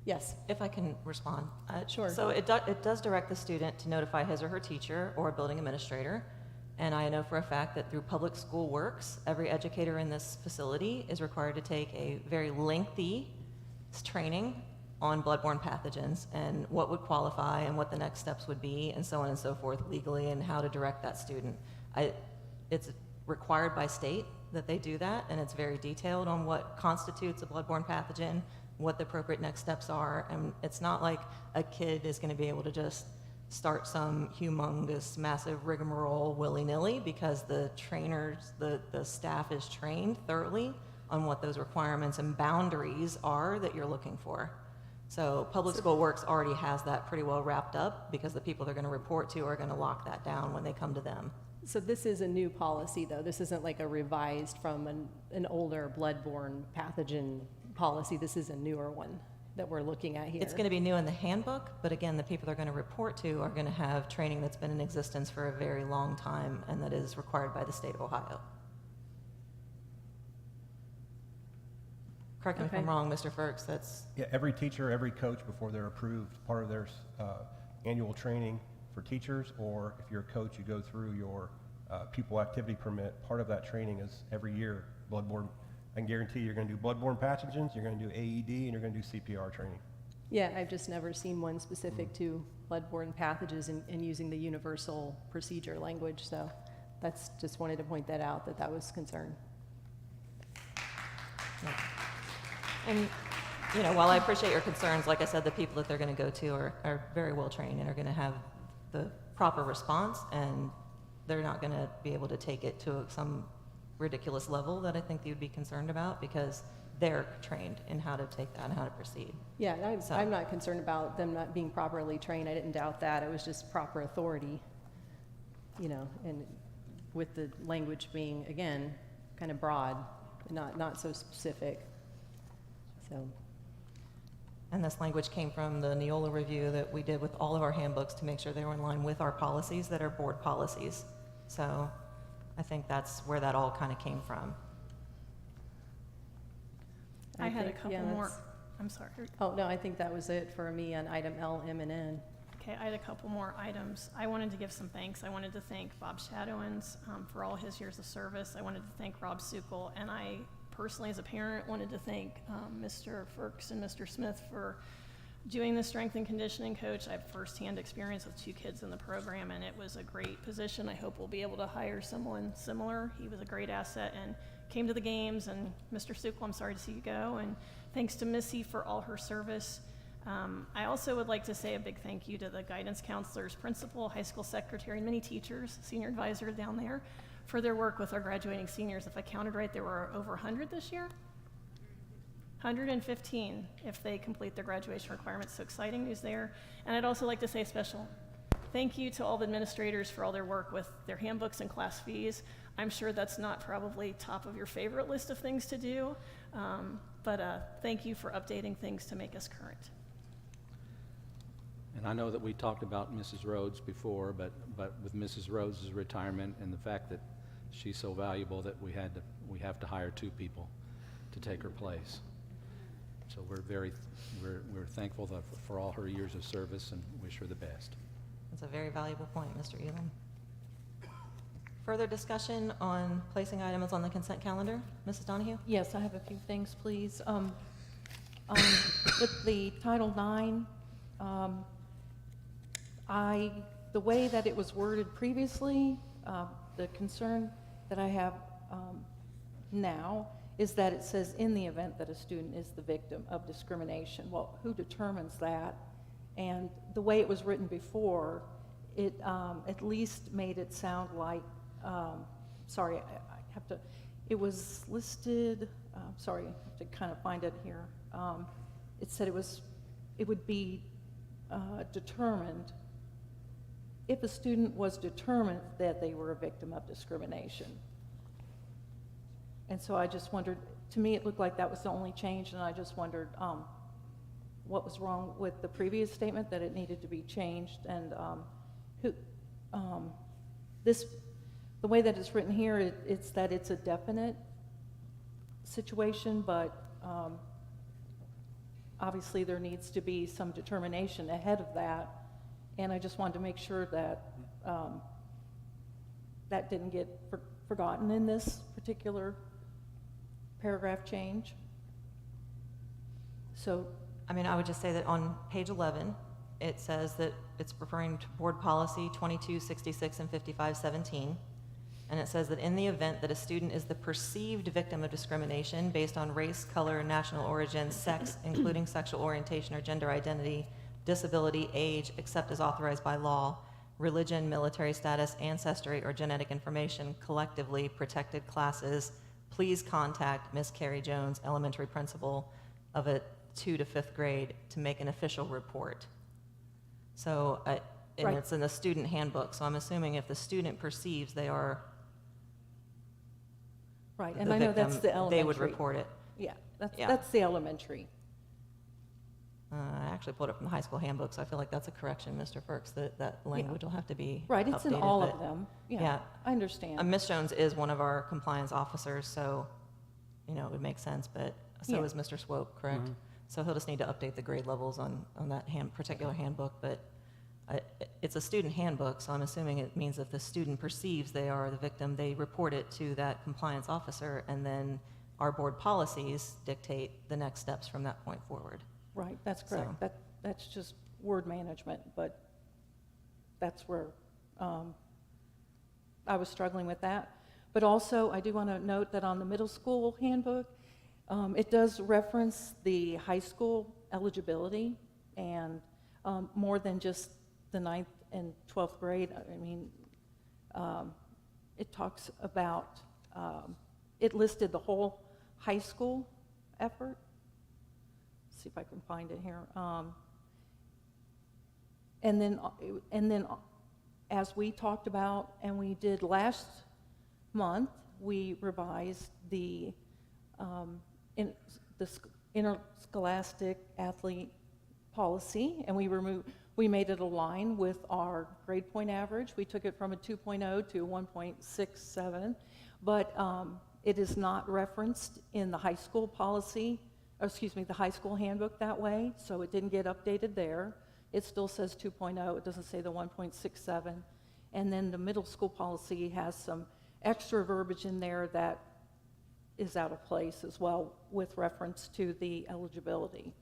Yes. If I can respond. Sure. So it does direct the student to notify his or her teacher or building administrator. And I know for a fact that through Public School Works, every educator in this facility is required to take a very lengthy training on bloodborne pathogens and what would qualify and what the next steps would be and so on and so forth legally, and how to direct that student. It's required by state that they do that, and it's very detailed on what constitutes a bloodborne pathogen, what the appropriate next steps are. And it's not like a kid is going to be able to just start some humongous, massive rigmarole willy-nilly, because the trainers, the staff is trained thoroughly on what those requirements and boundaries are that you're looking for. So Public School Works already has that pretty well wrapped up, because the people they're going to report to are going to lock that down when they come to them. So this is a new policy, though. This isn't like a revised from an older bloodborne pathogen policy. This is a newer one that we're looking at here. It's going to be new in the handbook, but again, the people they're going to report to are going to have training that's been in existence for a very long time and that is required by the state of Ohio. Correct me if I'm wrong, Mr. Ferks, that's... Yeah, every teacher, every coach, before they're approved, part of their annual training for teachers, or if you're a coach, you go through your pupil activity permit. Part of that training is every year bloodborne. I can guarantee you're going to do bloodborne pathogens, you're going to do AED, and you're going to do CPR training. Yeah, I've just never seen one specific to bloodborne pathogens and using the universal procedure language, so that's, just wanted to point that out, that was concern. And, you know, while I appreciate your concerns, like I said, the people that they're going to go to are very well trained and are going to have the proper response, and they're not going to be able to take it to some ridiculous level that I think you would be concerned about, because they're trained in how to take that and how to proceed. Yeah, So- I'm not concerned about them not being properly trained. I didn't doubt that. It was just proper authority, you know, and with the language being, again, kind of broad, not so specific. So, And this language came from the Neola review that we did with all of our handbooks to make sure they were in line with our policies that are board policies. So I think that's where that all kind of came from. I had a think, couple yeah, more. that's- I'm sorry. Oh, no, I think that was it for me on item L, M, and N. Okay, I had a couple more items. I wanted to give some thanks. I wanted to thank Bob Shadowins for all his years of service. I wanted to thank Rob Sukol, and I personally, as a parent, wanted to thank Mr. Ferks and Mr. Smith for doing the strength and conditioning coach. I have firsthand experience with 2 kids in the program, and it was a great position. I hope we'll be able to hire someone similar. He was a great asset and came to the games. And Mr. Sukol, I'm sorry to see you go. And thanks to Missy for all her service. I also would like to say a big thank you to the guidance counselors, principal, high school secretary, and many teachers, senior advisor down there, for their work with our graduating seniors. If I counted right, there were over 100 this year. 115 if they complete their graduation requirements, so exciting news there. And I'd also like to say a special thank you to all the administrators for all their work with their handbooks and class fees. I'm sure that's not probably top of your favorite list of things to do, but thank you for updating things to make us current. And I know that we talked about Mrs. Rhodes before, but with Mrs. Rhodes' retirement and the fact that she's so valuable that we have to hire 2 people to take her place. So we're thankful for all her years of service and wish her the best. That's a very valuable point, Mr. Elam. Further discussion on placing items on the consent calendar? Mrs. Donahue? Yes, I have a few things, please. With the Title IX, the way that it was worded previously, the concern that I have now is that it says in the event that a student is the victim of discrimination. Well, who determines that? And the way it was written before, it at least made it sound like, sorry, I have to, it was listed, sorry, I have to kind of find it here. It said it would be determined if a student was determined that they were a victim of discrimination. And so I just wondered, to me it looked like that was the only change, and I just wondered what was wrong with the previous statement, that it needed to be changed, and the way that it's written here, it's that it's a definite situation, but obviously there needs to be some determination ahead of that, and I just wanted to make sure that that didn't get forgotten in this particular paragraph change. So, I mean, I would just say that on page 11, it says that it's referring to board policy 2266 and 5517. And it says that in the event that a student is the perceived victim of discrimination based on race, color, national origin, sex, including sexual orientation or gender identity, disability, age, except as authorized by law, religion, military status, ancestry, or genetic information, collectively protected classes, please contact Ms. Carrie Jones, elementary principal of a 2 to 5th grade, to make an official report. So, and Right. it's in the student handbook, so I'm assuming if the student perceives they are right, the and I know victim, that's the elementary. they would report it. Yeah, Yeah. that's the elementary. I actually pulled it from the high school handbook, so I feel like that's a correction, Mr. Ferks, that language will have to be Right, it's in updated, all but- of them. yeah. Yeah, I understand. Ms. Jones is one of our compliance officers, so, you know, it would make sense, but so Yeah. is Mr. Swope, correct? So he'll just need to update the grade levels on that particular handbook, but it's a student handbook, so I'm assuming it means if the student perceives they are the victim, they report it to that compliance officer, and then our board policies dictate the next steps from that point forward. Right, that's correct. So- That's just word management, but that's where I was struggling with that. But also, I do want to note that on the middle school handbook, it does reference the high school eligibility, and more than just the 9th and 12th grade. I mean, it talks about, it listed the whole high school effort. Let's see if I can find it here. And then, as we talked about, and we did last month, we revised the interscholastic athlete policy, and we made it align with our grade point average. We took it from a 2.0 to 1.67, but it is not referenced in the high school policy, the high school handbook that way, so it didn't get updated there. It still says 2.0, it doesn't say the 1.67. And then the middle school policy has some extra verbiage in there that is out of place as well with reference to the eligibility.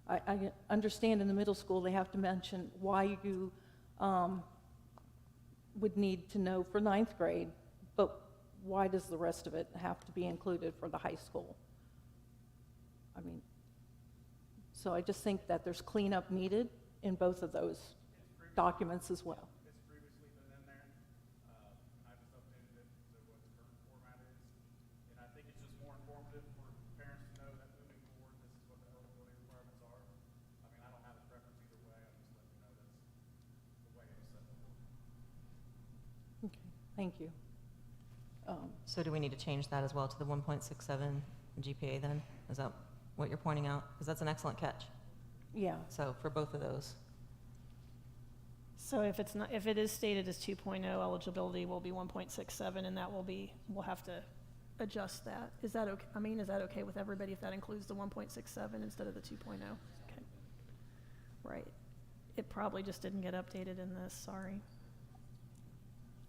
I understand in the middle school they have to mention why you would need to know for 9th grade, but why does the rest of it have to be included for the high school? I mean, so I just think that there's cleanup needed in both of those documents as well. It's previously been in there. I just updated it to what the current format is. And I think it's just more informative for parents to know that moving forward, this is what the eligibility requirements are. I mean, I don't have a preference either way. I'm just letting you know that's the way it was set before. Okay, thank you. So do we need to change that as well to the 1.67 GPA then? Is that what you're pointing out? Because that's an excellent catch. Yeah, So for both of those. So if it's not, if it is stated as 2.0, eligibility will be 1.67, and that will be, we'll have to adjust that. Is that okay? I mean, is that okay with everybody if that includes the 1.67 instead of the 2.0? Okay. Right. It probably just didn't get updated in this, sorry.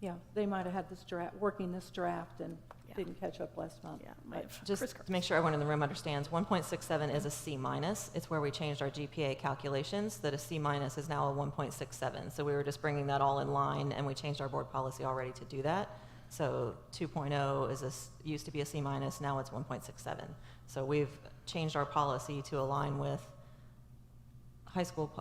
yeah, they might have had this draft, working this draft and Yeah. didn't catch up last month. Yeah, might have. Just to make sure everyone in the room understands, 1.67 is a C minus. It's where we changed our GPA calculations, that a C minus is now a 1.67. So we were just bringing that all in line, and we changed our board policy already to do that. So 2.0 used to be a C minus, now it's 1.67. So we've changed our policy to align with high school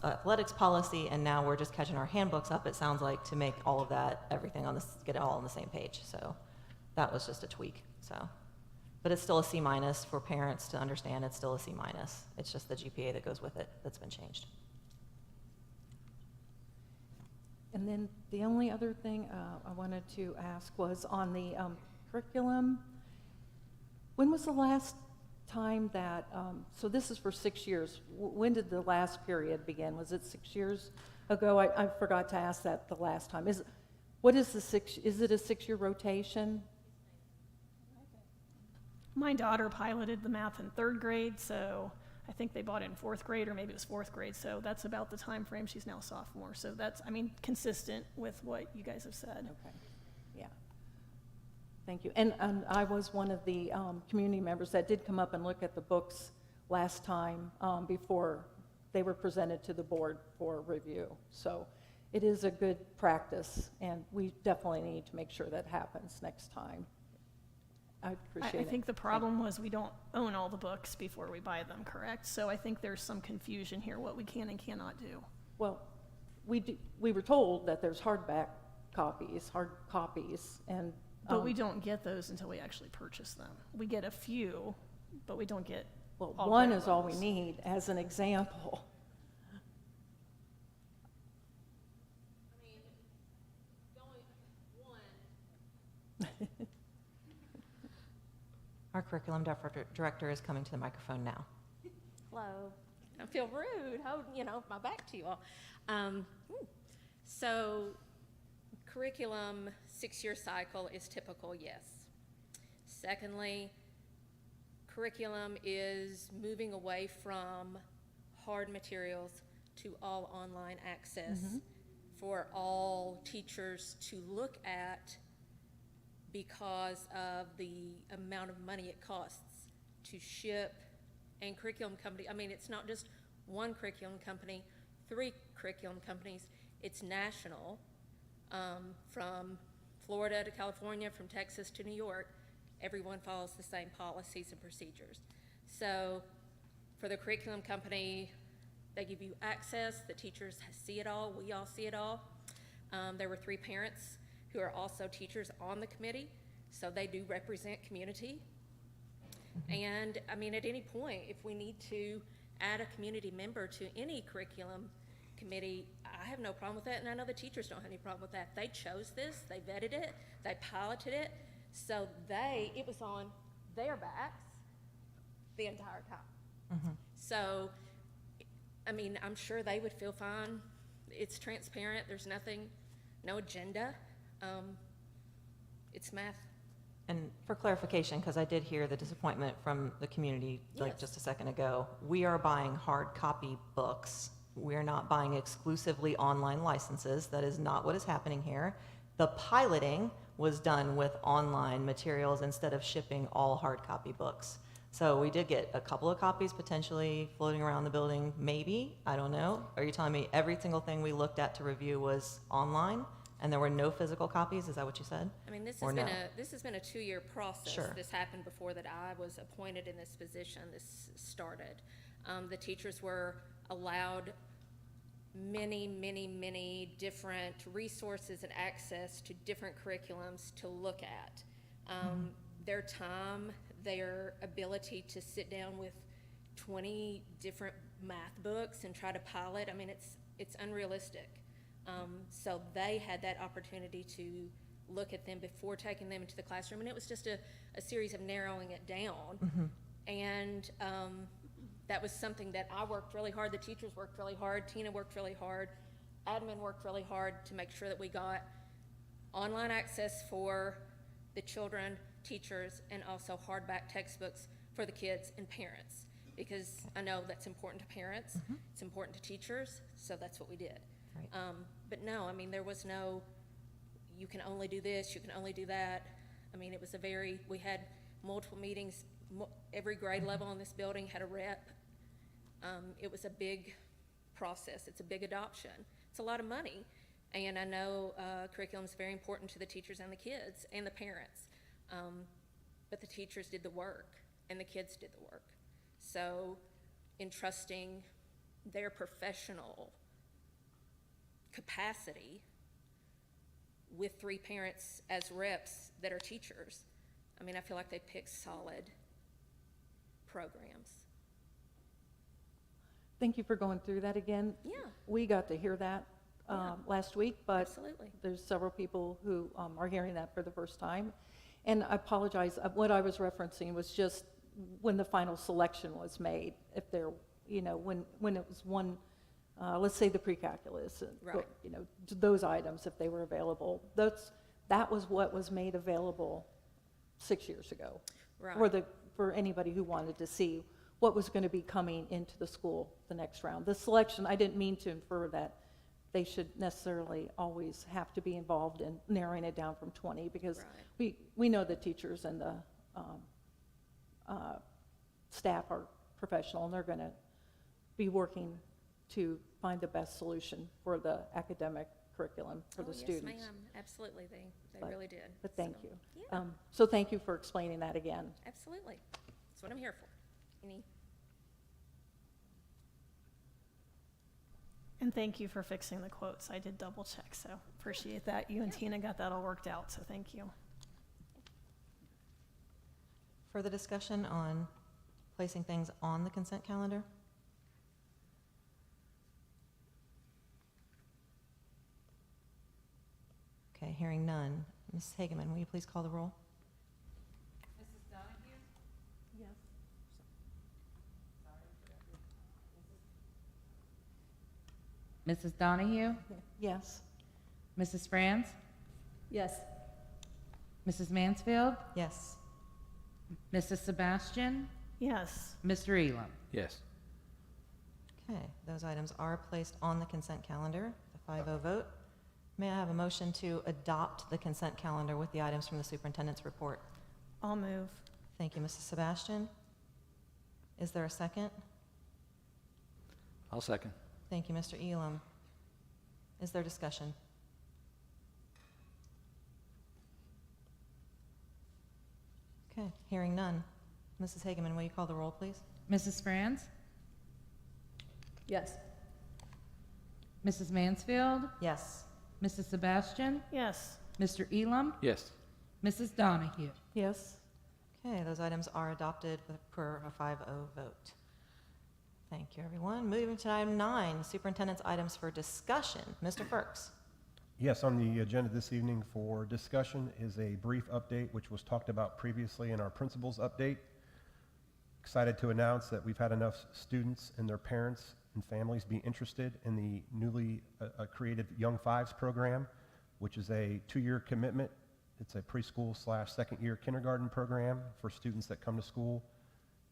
athletics policy, and now we're just catching our handbooks up, it sounds like, to make all of that, everything on this, get it all on the same page. So that was just a tweak, so. But it's still a C minus for parents to understand, it's still a C minus. It's just the GPA that goes with it that's been changed. And then the only other thing I wanted to ask was on the curriculum. When was the last time that, so this is for 6 years. When did the last period begin? Was it 6 years ago? I forgot to ask that the last time. Is it a 6-year rotation? My daughter piloted the math in 3rd grade, so I think they bought it in 4th grade, or maybe it was 4th grade, so that's about the time frame. She's now a sophomore, so that's, I mean, consistent with what you guys have said. Okay, yeah. Thank you. And I was one of the community members that did come up and look at the books last time before they were presented to the board for review. So it is a good practice, and we definitely need to make sure that happens next time. I appreciate it. I think the problem was we don't own all the books before we buy them, correct? So I think there's some confusion here, what we can and cannot do. Well, we were told that there's hard copies, and But we don't get those until we actually purchase them. We get a few, but we don't get well, all one red is all we ones. need as an example. Our curriculum director is coming to the microphone now. Hello. I feel rude holding, my back to you all. So curriculum 6-year cycle is typical, yes. Secondly, curriculum is moving away from hard materials to all online access for all teachers to look at because of the amount of money it costs to ship and curriculum company. I mean, it's not just one curriculum company, 3 curriculum companies. It's national, from Florida to California, from Texas to New York. Everyone follows the same policies and procedures. So for the curriculum company, they give you access, the teachers see it all, we all see it all. There were 3 parents who are also teachers on the committee, so they do represent community. And I mean, at any point, if we need to add a community member to any curriculum committee, I have no problem with that, and I know the teachers don't have any problem with that. They chose this, they vetted it, they piloted it, so it was on their backs the entire time. So, I mean, I'm sure they would feel fine. It's transparent, there's nothing, no agenda. It's math. And for clarification, because I did hear the disappointment from the community like Yes. just a second ago, we are buying hard copy books. We're not buying exclusively online licenses. That is not what is happening here. The piloting was done with online materials instead of shipping all hard copy books. So we did get a couple of copies potentially floating around the building, maybe, I don't know. Are you telling me every single thing we looked at to review was online and there were no physical copies? Is that what you said? I mean, this Or has been a 2-year process. Sure. This happened before that I was appointed in this position. This started. The teachers were allowed many different resources and access to different curriculums to look at. Their time, their ability to sit down with 20 different math books and try to pilot, I mean, it's unrealistic. So they had that opportunity to look at them before taking them into the classroom, and it was just a series of narrowing it down. And that was something that I worked really hard, the teachers worked really hard, Tina worked really hard, admin worked really hard to make sure that we got online access for the children, teachers, and also hardback textbooks for the kids and parents, because I know that's important to parents, it's important to teachers, so that's what we did. Right. But no, I mean, there was no, you can only do this, you can only do that. I mean, it was we had multiple meetings, every grade level in this building had a rep. It was a big process, it's a big adoption, it's a lot of money. And I know curriculum is very important to the teachers and the kids and the parents. But the teachers did the work and the kids did the work. So entrusting their professional capacity with 3 parents as reps that are teachers, I mean, I feel like they picked solid programs. Thank you for going through that again. Yeah. We got to hear that last week, but Absolutely. there's several people who are hearing that for the first time. And I apologize, what I was referencing was just when the final selection was made, if there, when it was one, let's say the pre-calculus, Right. Those items, if they were available, that was what was made available 6 years ago. Right. For anybody who wanted to see what was going to be coming into the school the next round. The selection, I didn't mean to infer that they should necessarily always have to be involved in narrowing it down from 20, because we know the teachers and the staff are professional, and they're going to be working to find the best solution for the academic curriculum for the students. Yes, ma'am, absolutely, they But- really did. But thank So, you. Yeah, So thank you for explaining that again. absolutely. That's what I'm here for. And thank you for fixing the quotes. I did double check, so appreciate that. You and Tina got that all worked out, so thank you. Further discussion on placing things on the consent calendar? Okay, hearing none. Ms. Hageman, will you please call the roll? Mrs. Donahue? Yes. Mrs. Donahue? Yes. Mrs. Franz? Yes. Mrs. Mansfield? Yes. Mrs. Sebastian? Yes. Mr. Elam? Yes. Okay, those items are placed on the consent calendar, the 5-0 vote. May I have a motion to adopt the consent calendar with the items from the superintendent's report? I'll move. Thank you, Mrs. Sebastian. Is there a second? I'll second. Thank you, Mr. Elam. Is there discussion? Okay, hearing none. Mrs. Hageman, will you call the roll, please? Mrs. Franz? Yes. Mrs. Mansfield? Yes. Mrs. Sebastian? Yes. Mr. Elam? Yes. Mrs. Donahue? Yes. Okay, those items are adopted per a 5-0 vote. Thank you, everyone. Moving to item 9, superintendent's items for discussion. Mr. Firks. Yes, on the agenda this evening for discussion is a brief update, which was talked about previously in our principals update. Excited to announce that we've had enough students and their parents and families be interested in the newly created Young Fives program, which is a 2-year commitment. It's a preschool / second-year kindergarten program for students that come to school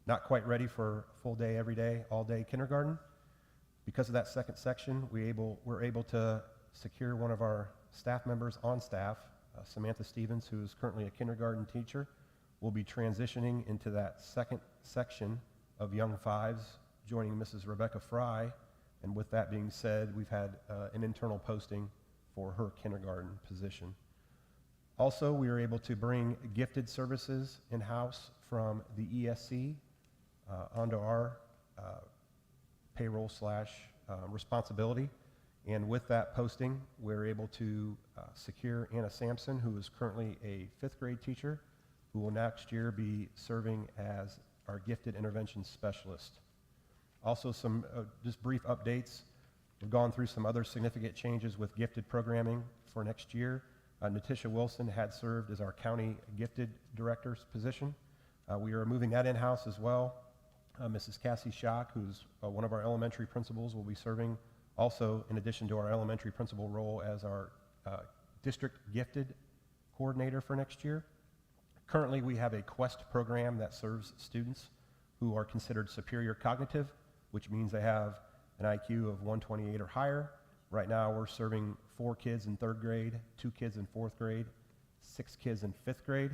not quite ready for full day, every day, all day kindergarten. Because of that second section, we're able to secure one of our staff members on staff, Samantha Stevens, who is currently a kindergarten teacher, will be transitioning into that second section of Young Fives, joining Mrs. Rebecca Fry. And with that being said, we've had an internal posting for her kindergarten position. Also, we were able to bring gifted services in-house from the ESC onto our payroll / responsibility. And with that posting, we're able to secure Anna Sampson, who is currently a 5th grade teacher, who will next year be serving as our gifted intervention specialist. Also, some just brief updates. We've gone through some other significant changes with gifted programming for next year. Natisha Wilson had served as our county gifted director's position. We are moving that in-house as well. Mrs. Cassie Schock, who's one of our elementary principals, will be serving also, in addition to our elementary principal role, as our district gifted coordinator for next year. Currently, we have a Quest program that serves students who are considered superior cognitive, which means they have an IQ of 128 or higher. Right now, we're serving 4 kids in 3rd grade, 2 kids in 4th grade, 6 kids in 5th grade.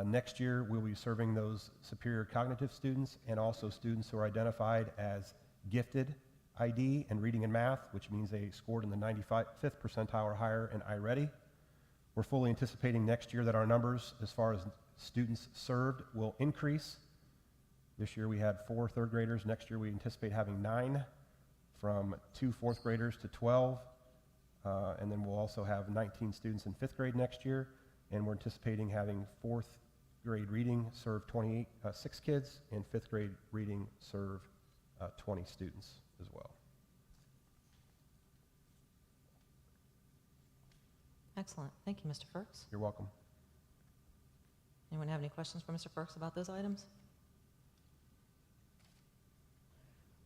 Next year, we'll be serving those superior cognitive students and also students who are identified as gifted ID and reading and math, which means they scored in the 95th percentile or higher in iReady. We're fully anticipating next year that our numbers, as far as students served, will increase. This year we had 4 3rd graders. Next year we anticipate having 9, from 2 4th graders to 12. And then we'll also have 19 students in 5th grade next year. And we're anticipating having 4th grade reading serve 6 kids, and 5th grade reading serve 20 students as well. Excellent. Thank you, Mr. Firks. You're welcome. Anyone have any questions for Mr. Firks about those items?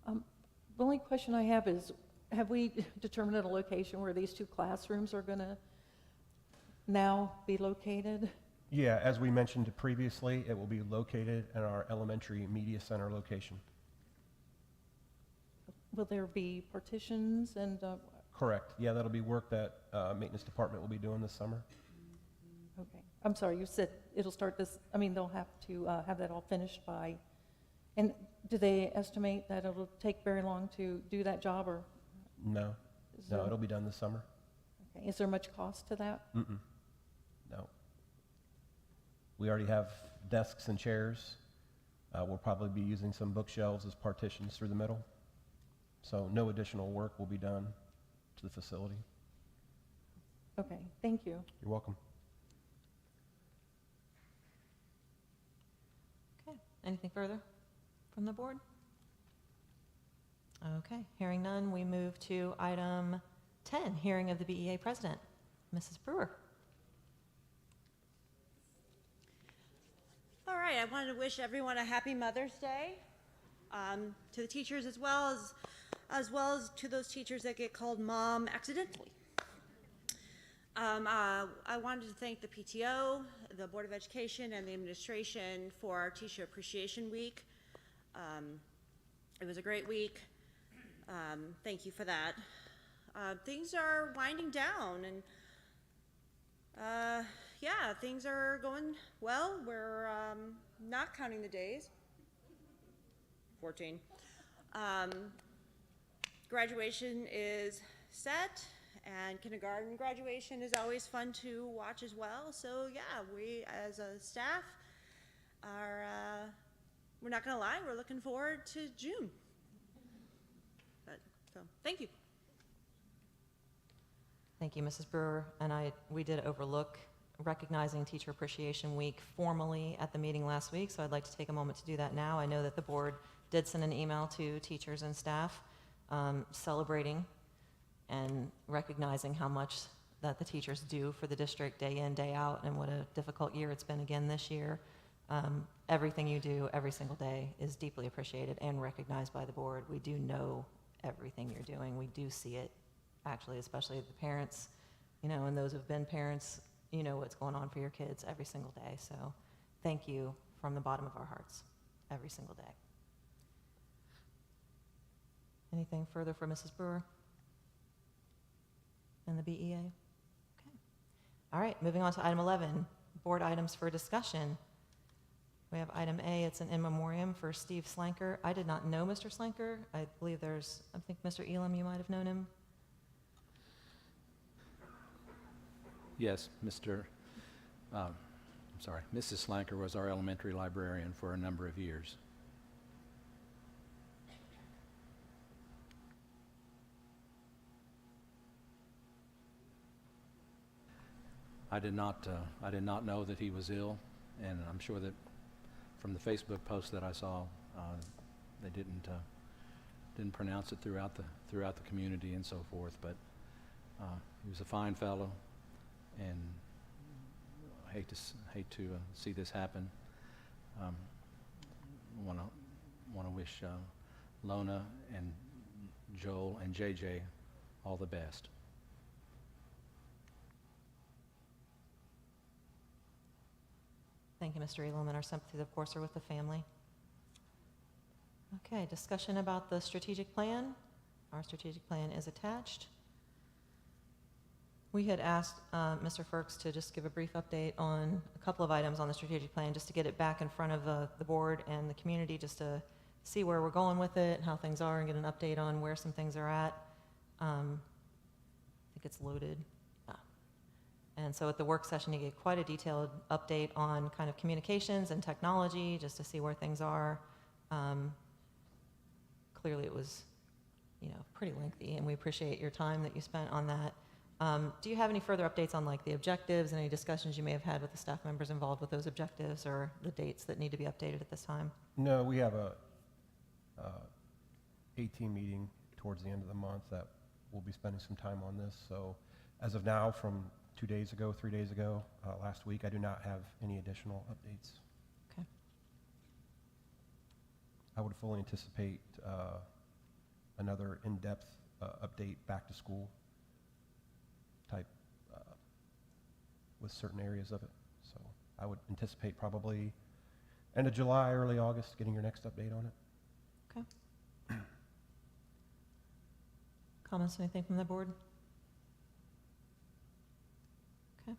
The only question I have is, have we determined a location where these 2 classrooms are going to now be located? Yeah, as we mentioned previously, it will be located in our elementary media center location. Will there be partitions and? Correct. Yeah, that'll be work that maintenance department will be doing this summer. Okay. I'm sorry, you said it'll start this, I mean, they'll have to have that all finished by, and do they estimate that it'll take very long to do that job, or? No, no, it'll be done this summer. Okay. Is there much cost to that? No. We already have desks and chairs. We'll probably be using some bookshelves as partitions through the middle. So no additional work will be done to the facility. Okay, thank you. You're welcome. Okay. Anything further from the board? Okay. Hearing none, we move to item 10, hearing of the BEA president. Mrs. Brewer. All right, I wanted to wish everyone a happy Mother's Day, to the teachers as well as to those teachers that get called mom accidentally. I wanted to thank the PTO, the Board of Education, and the administration for our Teacher Appreciation Week. It was a great week. Thank you for that. things are winding down, and yeah, things are going well. We're not counting the days. 14. Graduation is set, and kindergarten graduation is always fun to watch as well. So yeah, we as a staff are, we're not gonna lie, we're looking forward to June. But, so, thank you. Thank you, Mrs. Brewer. And we did overlook recognizing Teacher Appreciation Week formally at the meeting last week, so I'd like to take a moment to do that now. I know that the board did send an email to teachers and staff celebrating and recognizing how much that the teachers do for the district day in, day out, and what a difficult year it's been again this year. Everything you do every single day is deeply appreciated and recognized by the board. We do know everything you're doing. We do see it, actually, especially the parents, and those who've been parents, what's going on for your kids every single day. So thank you from the bottom of our hearts every single day. Anything further for Mrs. Brewer and the BEA? Okay. All right, moving on to item 11, board items for discussion. We have item A, it's an in memoriam for Steve Slanker. I did not know Mr. Slanker. I believe I think Mr. Elam, you might have known him. Yes, Mrs. Slanker was our elementary librarian for a number of years. I did not know that he was ill, and I'm sure that from the Facebook post that I saw, they didn't pronounce it throughout the community and so forth. But he was a fine fellow, and I hate to see this happen. Want to wish Lona and Joel and JJ all the best. Thank you, Mr. Elam, and our sympathies, of course, are with the family. Okay, discussion about the strategic plan. Our strategic plan is attached. We had asked Mr. Firks to just give a brief update on a couple of items on the strategic plan, just to get it back in front of the board and the community, just to see where we're going with it, how things are, and get an update on where some things are at. I think it's loaded. And so at the work session, you get quite a detailed update on kind of communications and technology, just to see where things are. Clearly it was, pretty lengthy, and we appreciate your time that you spent on that. Do you have any further updates on like the objectives and any discussions you may have had with the staff members involved with those objectives, or the dates that need to be updated at this time? No, we have a 18 meeting towards the end of the month that we'll be spending some time on this. So as of now, from 3 days ago, last week, I do not have any additional updates. Okay. I would fully anticipate another in-depth update back to school type with certain areas of it. So I would anticipate probably end of July, early August, getting your next update on it. Okay. Comments, anything from the board? Okay.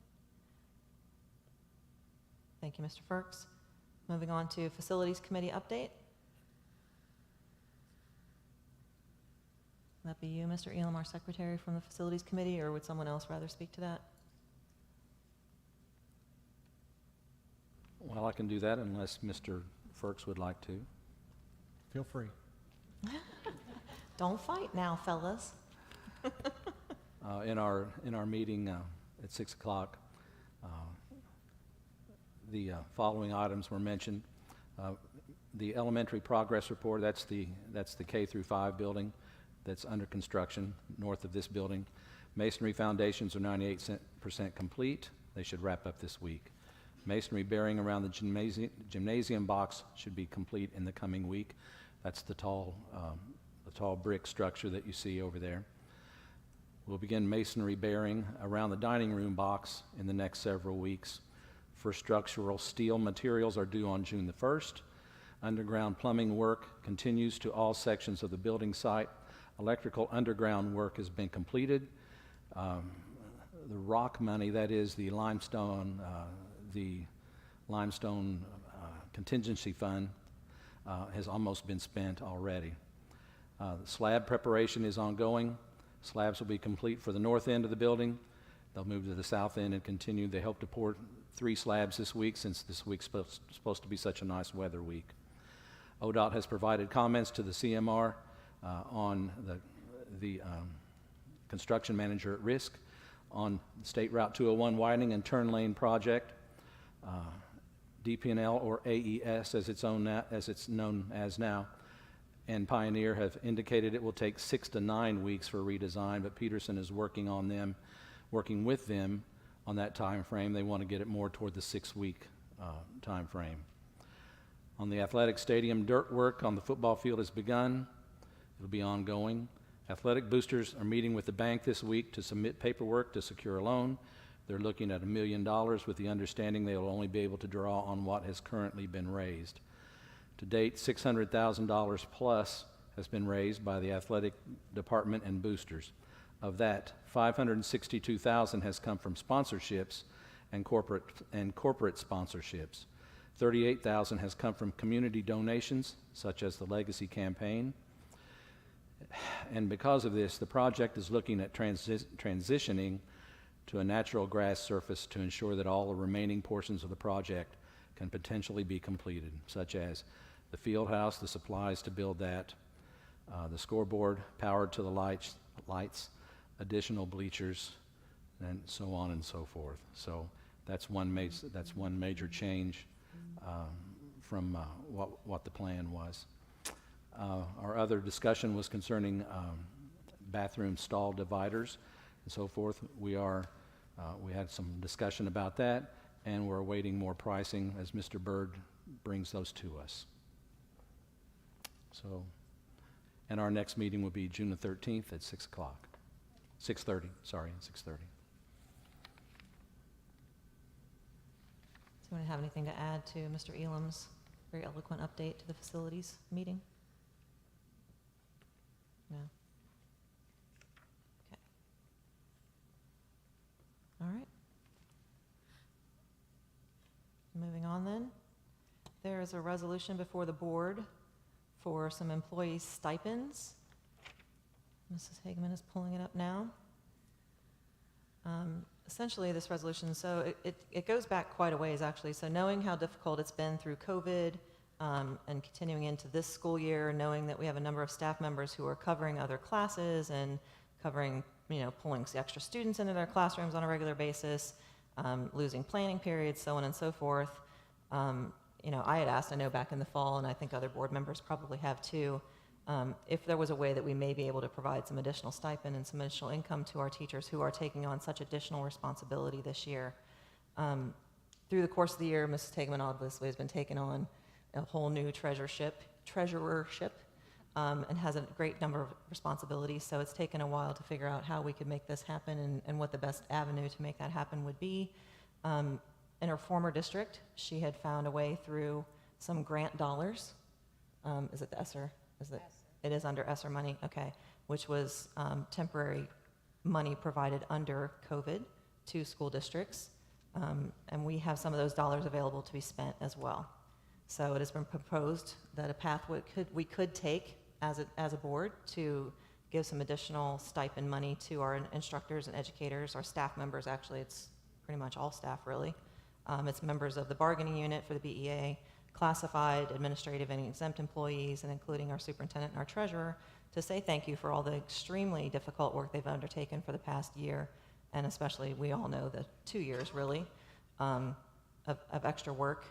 Thank you, Mr. Firks. Moving on to Facilities Committee update. Would that be you, Mr. Elam, our secretary from the Facilities Committee, or would someone else rather speak to that? Well, I can do that unless Mr. Firks would like to. Feel free. Don't fight now, fellas. In our meeting at 6 o'clock, the following items were mentioned. The elementary progress report, that's the K through 5 building that's under construction north of this building. Masonry foundations are 98% complete. They should wrap up this week. Masonry bearing around the gymnasium box should be complete in the coming week. That's the tall brick structure that you see over there. We'll begin masonry bearing around the dining room box in the next several weeks. First structural steel materials are due on June the 1st. Underground plumbing work continues to all sections of the building site, Electrical underground work has been completed. The rock money, that is the limestone contingency fund, has almost been spent already. The slab preparation is ongoing. Slabs will be complete for the north end of the building. They'll move to the south end and continue. They hope to pour 3 slabs this week, since this week's supposed to be such a nice weather week. ODOT has provided comments to the CMR on the construction manager at risk on State Route 201 widening and turn lane project. DP&L, or AES as it's known as now, and Pioneer have indicated it will take 6 to 9 weeks for redesign, but Peterson is working with them on that time frame. They want to get it more toward the 6-week time frame. On the athletic stadium, dirt work on the football field has begun. It'll be ongoing. Athletic boosters are meeting with the bank this week to submit paperwork to secure a loan. They're looking at $1 million with the understanding they will only be able to draw on what has currently been raised. To date, $600,000 plus has been raised by the athletic department and boosters. Of that, $562,000 has come from sponsorships and corporate sponsorships. $38,000 has come from community donations, such as the Legacy Campaign. And because of this, the project is looking at transitioning to a natural grass surface to ensure that all the remaining portions of the project can potentially be completed, such as the field house, the supplies to build that, the scoreboard, power to the lights, additional bleachers, and so on and so forth. So that's one major change from what the plan was. Our other discussion was concerning bathroom stall dividers and so forth. We had some discussion about that, and we're awaiting more pricing as Mr. Byrd brings those to us. So, and our next meeting will be June the 13th at 6:30. 6:30. Does anyone have anything to add to Mr. Elam's very eloquent update to the facilities meeting? No? Okay. All right. Moving on then. There is a resolution before the board for some employee stipends. Mrs. Hageman is pulling it up now. Essentially, this resolution, so it goes back quite a ways, actually. So knowing how difficult it's been through COVID and continuing into this school year, knowing that we have a number of staff members who are covering other classes and covering, pulling extra students into their classrooms on a regular basis, losing planning periods, so on and so forth. I had asked, I know back in the fall, and I think other board members probably have too, if there was a way that we may be able to provide some additional stipend and some additional income to our teachers who are taking on such additional responsibility this year. Through the course of the year, Mrs. Hageman obviously has been taking on a whole new treasurership, and has a great number of responsibilities, so it's taken a while to figure out how we could make this happen and what the best avenue to make that happen would be. In her former district, she had found a way through some grant dollars. Is it the ESSER? It is under ESSER money, okay, which was temporary money provided under COVID to school districts. And we have some of those dollars available to be spent as well. So it has been proposed that a path we could take as a board to give some additional stipend money to our instructors and educators, our staff members. Actually, it's pretty much all staff, really. It's members of the bargaining unit for the BEA, classified, administrative, and exempt employees, and including our superintendent and our treasurer, to say thank you for all the extremely difficult work they've undertaken for the past year, and especially, we all know, the 2 years, really, of extra work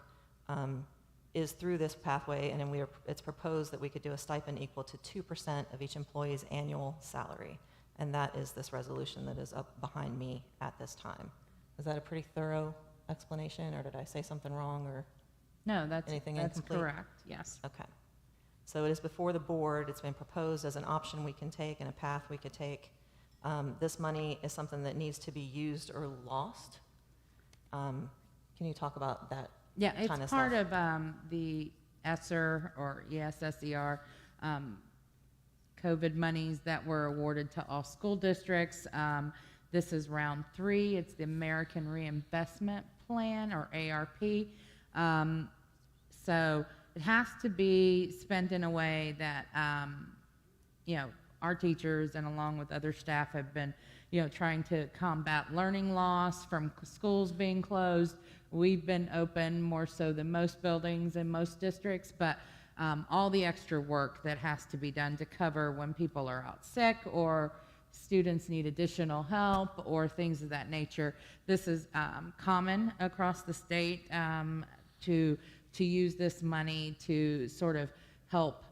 is through this pathway, and then it's proposed that we could do a stipend equal to 2% of each employee's annual salary, and that is this resolution that is up behind me at this time. Is that a pretty thorough explanation, or did I say something wrong, or No, that's incomplete? correct, yes. Okay. So it is before the board. It's been proposed as an option we can take and a path we could take. This money is something that needs to be used or lost. Can you talk about that? Yeah, kind of it's part stuff? of the ESSER or ESSER COVID monies that were awarded to all school districts. This is round 3. It's the American Reinvestment Plan, or ARP. So it has to be spent in a way that, our teachers and along with other staff have been, trying to combat learning loss from schools being closed. We've been open more so than most buildings in most districts, but all the extra work that has to be done to cover when people are out sick or students need additional help or things of that nature. This is common across the state to use this money to sort of help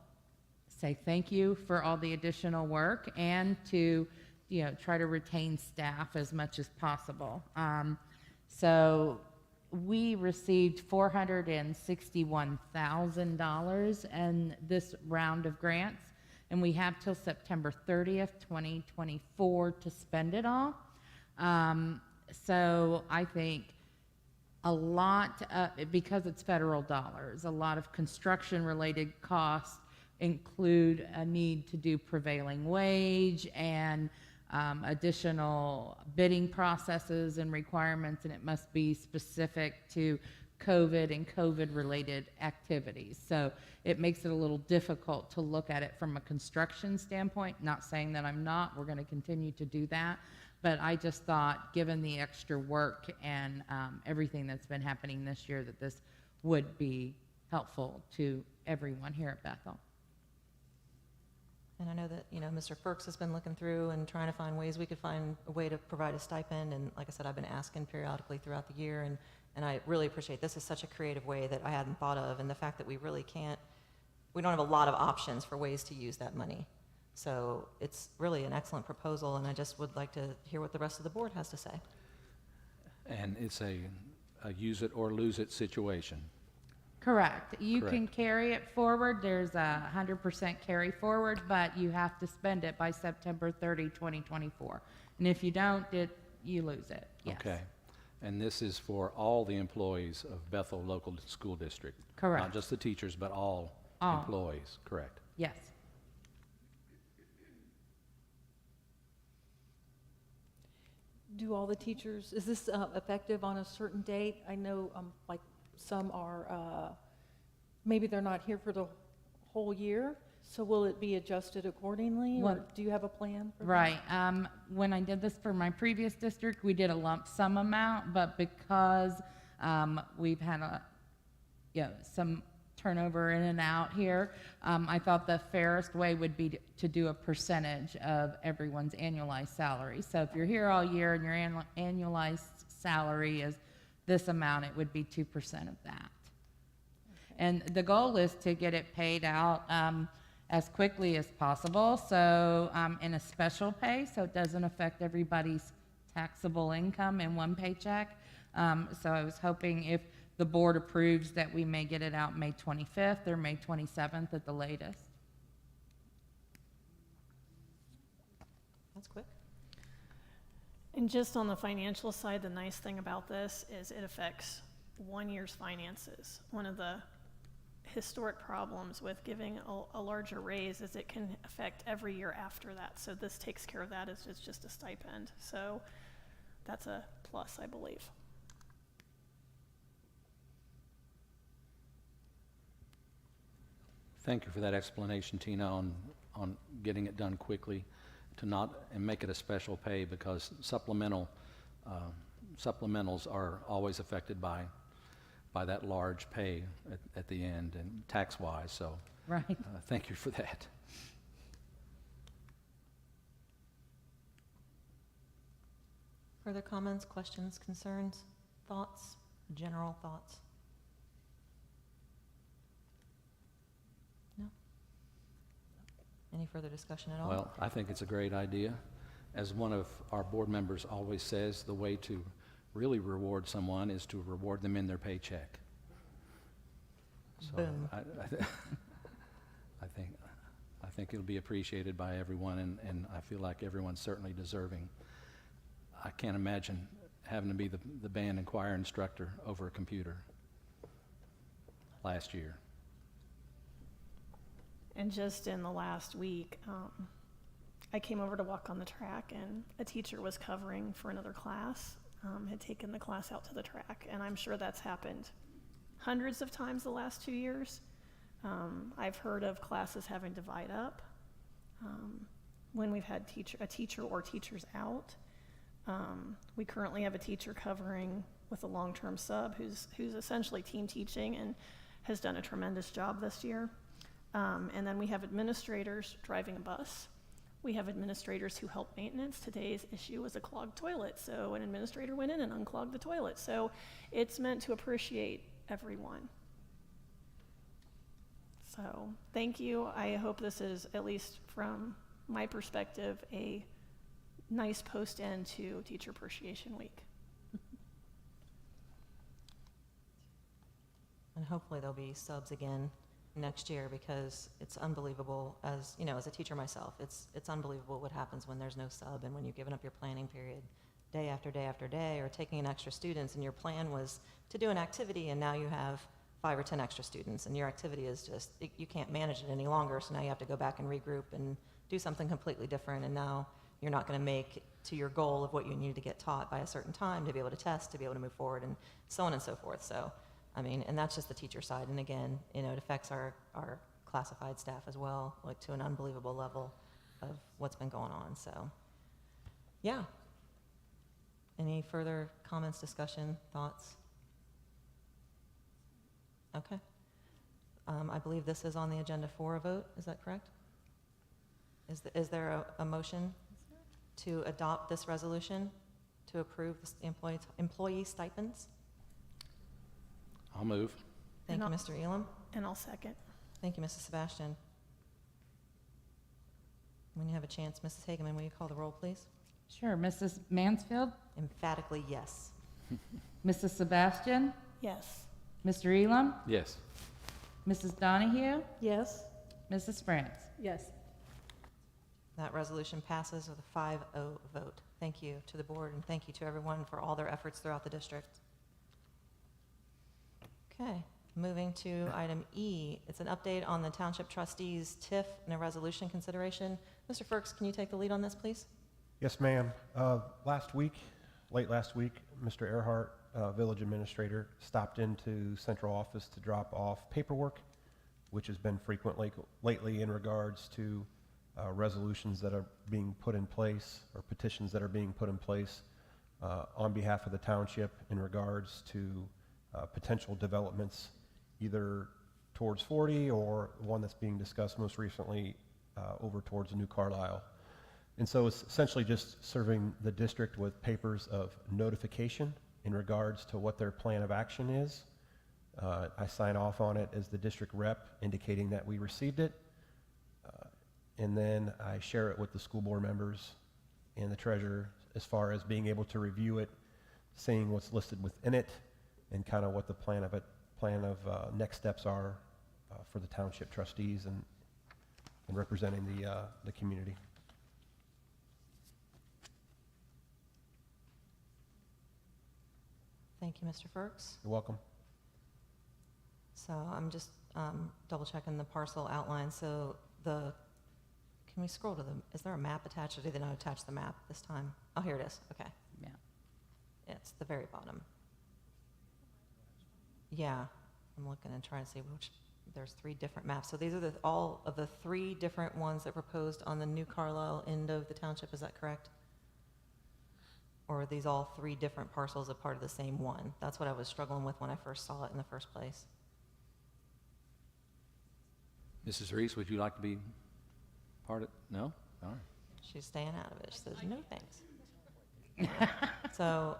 say thank you for all the additional work and to try to retain staff as much as possible. So we received $461,000 in this round of grants, and we have till September 30th, 2024 to spend it all. So I think a lot, because it's federal dollars, a lot of construction-related costs include a need to do prevailing wage and additional bidding processes and requirements, and it must be specific to COVID and COVID-related activities. So it makes it a little difficult to look at it from a construction standpoint. Not saying that I'm not, we're going to continue to do that, but I just thought, given the extra work and everything that's been happening this year, that this would be helpful to everyone here at Bethel. And I know that, Mr. Ferks has been looking through and trying to find ways we could find a way to provide a stipend. And like I said, I've been asking periodically throughout the year, and I really appreciate this is such a creative way that I hadn't thought of, and the fact that we don't have a lot of options for ways to use that money. So it's really an excellent proposal, and I just would like to hear what the rest of the board has to say. And it's a use it or lose it situation. Correct. You Correct. can carry it forward. There's a 100% carry forward, but you have to spend it by September 30, 2024. And if you don't, you lose it. Yes. Okay. And this is for all the employees of Bethel Local School District? Correct. Not just the teachers, but all All. employees, correct? Yes. Do all the teachers, is this effective on a certain date? I know like some are, maybe they're not here for the whole year, so will it be adjusted accordingly? Well, or do you have a plan for that? Right. When I did this for my previous district, we did a lump sum amount, but because we've had some turnover in and out here, I thought the fairest way would be to do a percentage of everyone's annualized salary. So if you're here all year and your annualized salary is this amount, it would be 2% of that. Okay. And the goal is to get it paid out as quickly as possible, so in a special pay, so it doesn't affect everybody's taxable income in one paycheck. So I was hoping if the board approves that we may get it out May 25th or May 27th at the latest. That's quick. And just on the financial side, the nice thing about this is it affects 1 year's finances. One of the historic problems with giving a larger raise is it can affect every year after that. So this takes care of that. It's just a stipend. So that's a plus, I believe. Thank you for that explanation, Tina, on getting it done quickly and make it a special pay, because supplementals are always affected by that large pay at the end and tax-wise. So Right. Thank you for that. Further comments, questions, concerns, thoughts, general thoughts? No? Any further discussion at all? Well, I think it's a great idea. As one of our board members always says, the way to really reward someone is to reward them in their paycheck. So Boom. I think it'll be appreciated by everyone, and I feel like everyone's certainly deserving. I can't imagine having to be the band and choir instructor over a computer last year. And just in the last week, I came over to walk on the track, and a teacher was covering for another class, had taken the class out to the track, and I'm sure that's happened hundreds of times the last 2 years. I've heard of classes having to divide up when we've had a teacher or teachers out. We currently have a teacher covering with a long-term sub who's essentially team teaching and has done a tremendous job this year. And then we have administrators driving a bus. We have administrators who help maintenance. Today's issue was a clogged toilet, so an administrator went in and unclogged the toilet. So it's meant to appreciate everyone. So thank you. I hope this is, at least from my perspective, a nice post-end to Teacher Appreciation Week. And hopefully there'll be subs again next year, because it's unbelievable, as you know, as a teacher myself, it's unbelievable what happens when there's no sub and when you've given up your planning period day after day after day, or taking in extra students, and your plan was to do an activity and now you have 5 or 10 extra students and your activity is just, you can't manage it any longer, so now you have to go back and regroup and do something completely different, and now you're not going to make to your goal of what you need to get taught by a certain time to be able to test, to be able to move forward, and so on and so forth. So I mean, and that's just the teacher side. And again, you know, it affects our classified staff as well, like to an unbelievable level of what's been going on. So, yeah. Any further comments, discussion, thoughts? Okay. I believe this is on the agenda for a vote. Is that correct? Is there a motion to adopt this resolution to approve the employee stipends? I'll move. Thank you, Mr. Elam. And I'll second. Thank you, Mrs. Sebastian. When you have a chance, Mrs. Hageman, will you call the roll, please? Sure. Mrs. Mansfield? Emphatically, yes. Mrs. Sebastian? Yes. Mr. Elam? Yes. Mrs. Donahue? Yes? Mrs. France? Yes. That resolution passes with a 5-0 vote. Thank you to the board, and thank you to everyone for all their efforts throughout the district. Okay, moving to item E. It's an update on the Township Trustees TIF and a resolution consideration. Mr. Firks, can you take the lead on this, please? Yes, ma'am. Late last week, Mr. Earhart, village administrator, stopped into central office to drop off paperwork, which has been frequently lately in regards to resolutions that are being put in place, or petitions that are being put in place on behalf of the township in regards to potential developments, either towards 40 or one that's being discussed most recently over towards New Carlisle. And so it's essentially just serving the district with papers of notification in regards to what their plan of action is. I sign off on it as the district rep, indicating that we received it. And then I share it with the school board members and the treasurer as far as being able to review it, seeing what's listed within it, and kind of what the plan of next steps are for the township trustees and representing the community. Thank you, Mr. Firks. You're welcome. So I'm just double checking the parcel outline. So can we scroll to is there a map attached, or did they not attach the map this time? Oh, here it is. Okay. Yeah. It's the very bottom. Yeah, I'm looking and trying to see which, there's 3 different maps. So these are all of the 3 different ones that are proposed on the New Carlisle end of the township, is that correct? Or are these all 3 different parcels a part of the same one? That's what I was struggling with when I first saw it in the first place. Mrs. Reese, would you like to be part of it? No? All right. She's staying out of it. She says, no thanks. So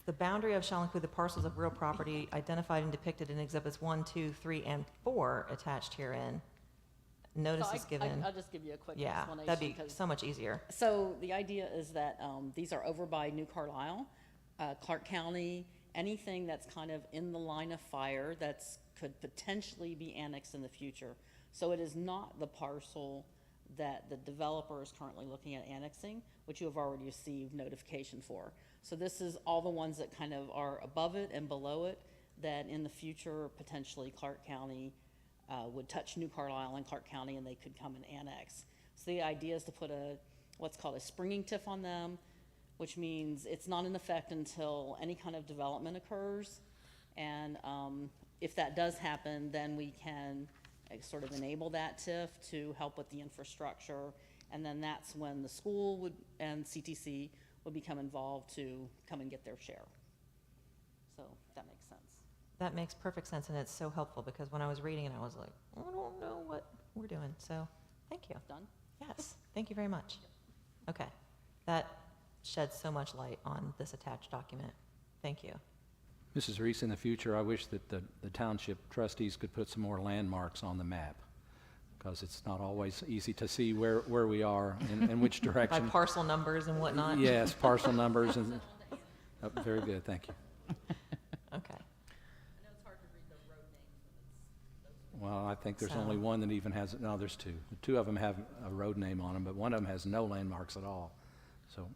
the boundary of shall include the parcels of real property identified and depicted in exhibits 1, 2, 3, and 4 attached herein. Notice is given. I'll just give you a quick Yeah, explanation. that'd be 'cause- so much easier. So the idea is that these are over by New Carlisle, Clark County, anything that's kind of in the line of fire that's could potentially be annexed in the future. So it is not the parcel that the developer is currently looking at annexing, which you have already received notification for. So this is all the ones that kind of are above it and below it, that in the future, potentially Clark County would touch New Carlisle and Clark County, and they could come and annex. So the idea is to put what's called a springing TIF on them, which means it's not in effect until any kind of development occurs. And if that does happen, then we can sort of enable that TIF to help with the infrastructure. And then that's when the school and CTC would become involved to come and get their share. So that makes sense. That makes perfect sense, and it's so helpful, because when I was reading it, I was like, I don't know what we're doing. So thank you. Done? Yes, thank you very much. Okay, that sheds so much light on this attached document. Thank you. Mrs. Reese, in the future, I wish that the township trustees could put some more landmarks on the map, because it's not always easy to see where we are and which By direction. parcel numbers and whatnot? Yes, parcel numbers and, very good, thank you. Okay. Well, I think there's So- only one that even has, no, there's two. Two of them have a road name on them, but one of them has no landmarks at all. So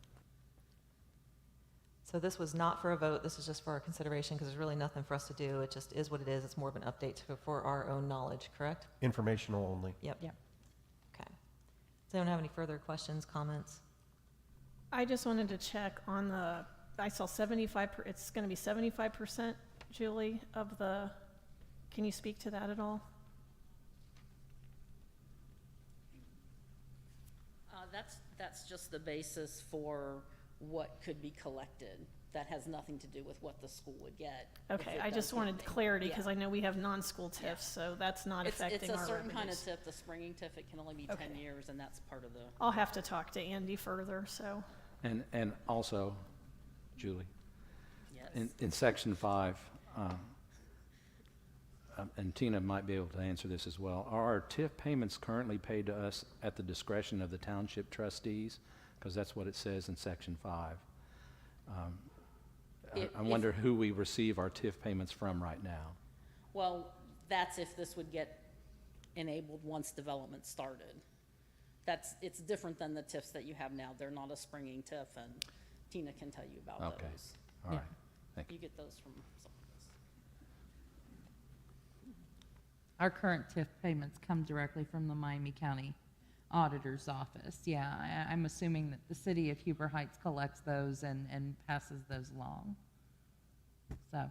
this was not for a vote, this is just for our consideration, because there's really nothing for us to do. It just is what it is. It's more of an update for our own knowledge, correct? Informational only. Yep. Okay. Does anyone have any further questions, comments? I just wanted to check on I saw 75, it's going to be 75%, Julie, of can you speak to that at all? That's just the basis for what could be collected. That has nothing to do with what the school would get. Okay, I just wanted clarity, because Yeah. I know we have non-school TIFs, so that's not affecting our It's a certain kind of revenues. TIF, the springing TIF, it can only be 10 Okay. years, and that's part of the. I'll have to talk to Andy further, so. And also, Julie, Yes. in section 5, and Tina might be able to answer this as well, are our TIF payments currently paid to us at the discretion of the township trustees? Because that's what it says in section 5. I wonder who we receive our TIF payments from right now. Well, that's if this would get enabled once development started. It's different than the TIFs that you have now. They're not a springing TIF, and Tina can tell you about Okay. those. All right, thank you. You get those from someone else. Our current TIF payments come directly from the Miami County Auditor's Office. Yeah, I'm assuming that the city of Huber Heights collects those and passes those along. So.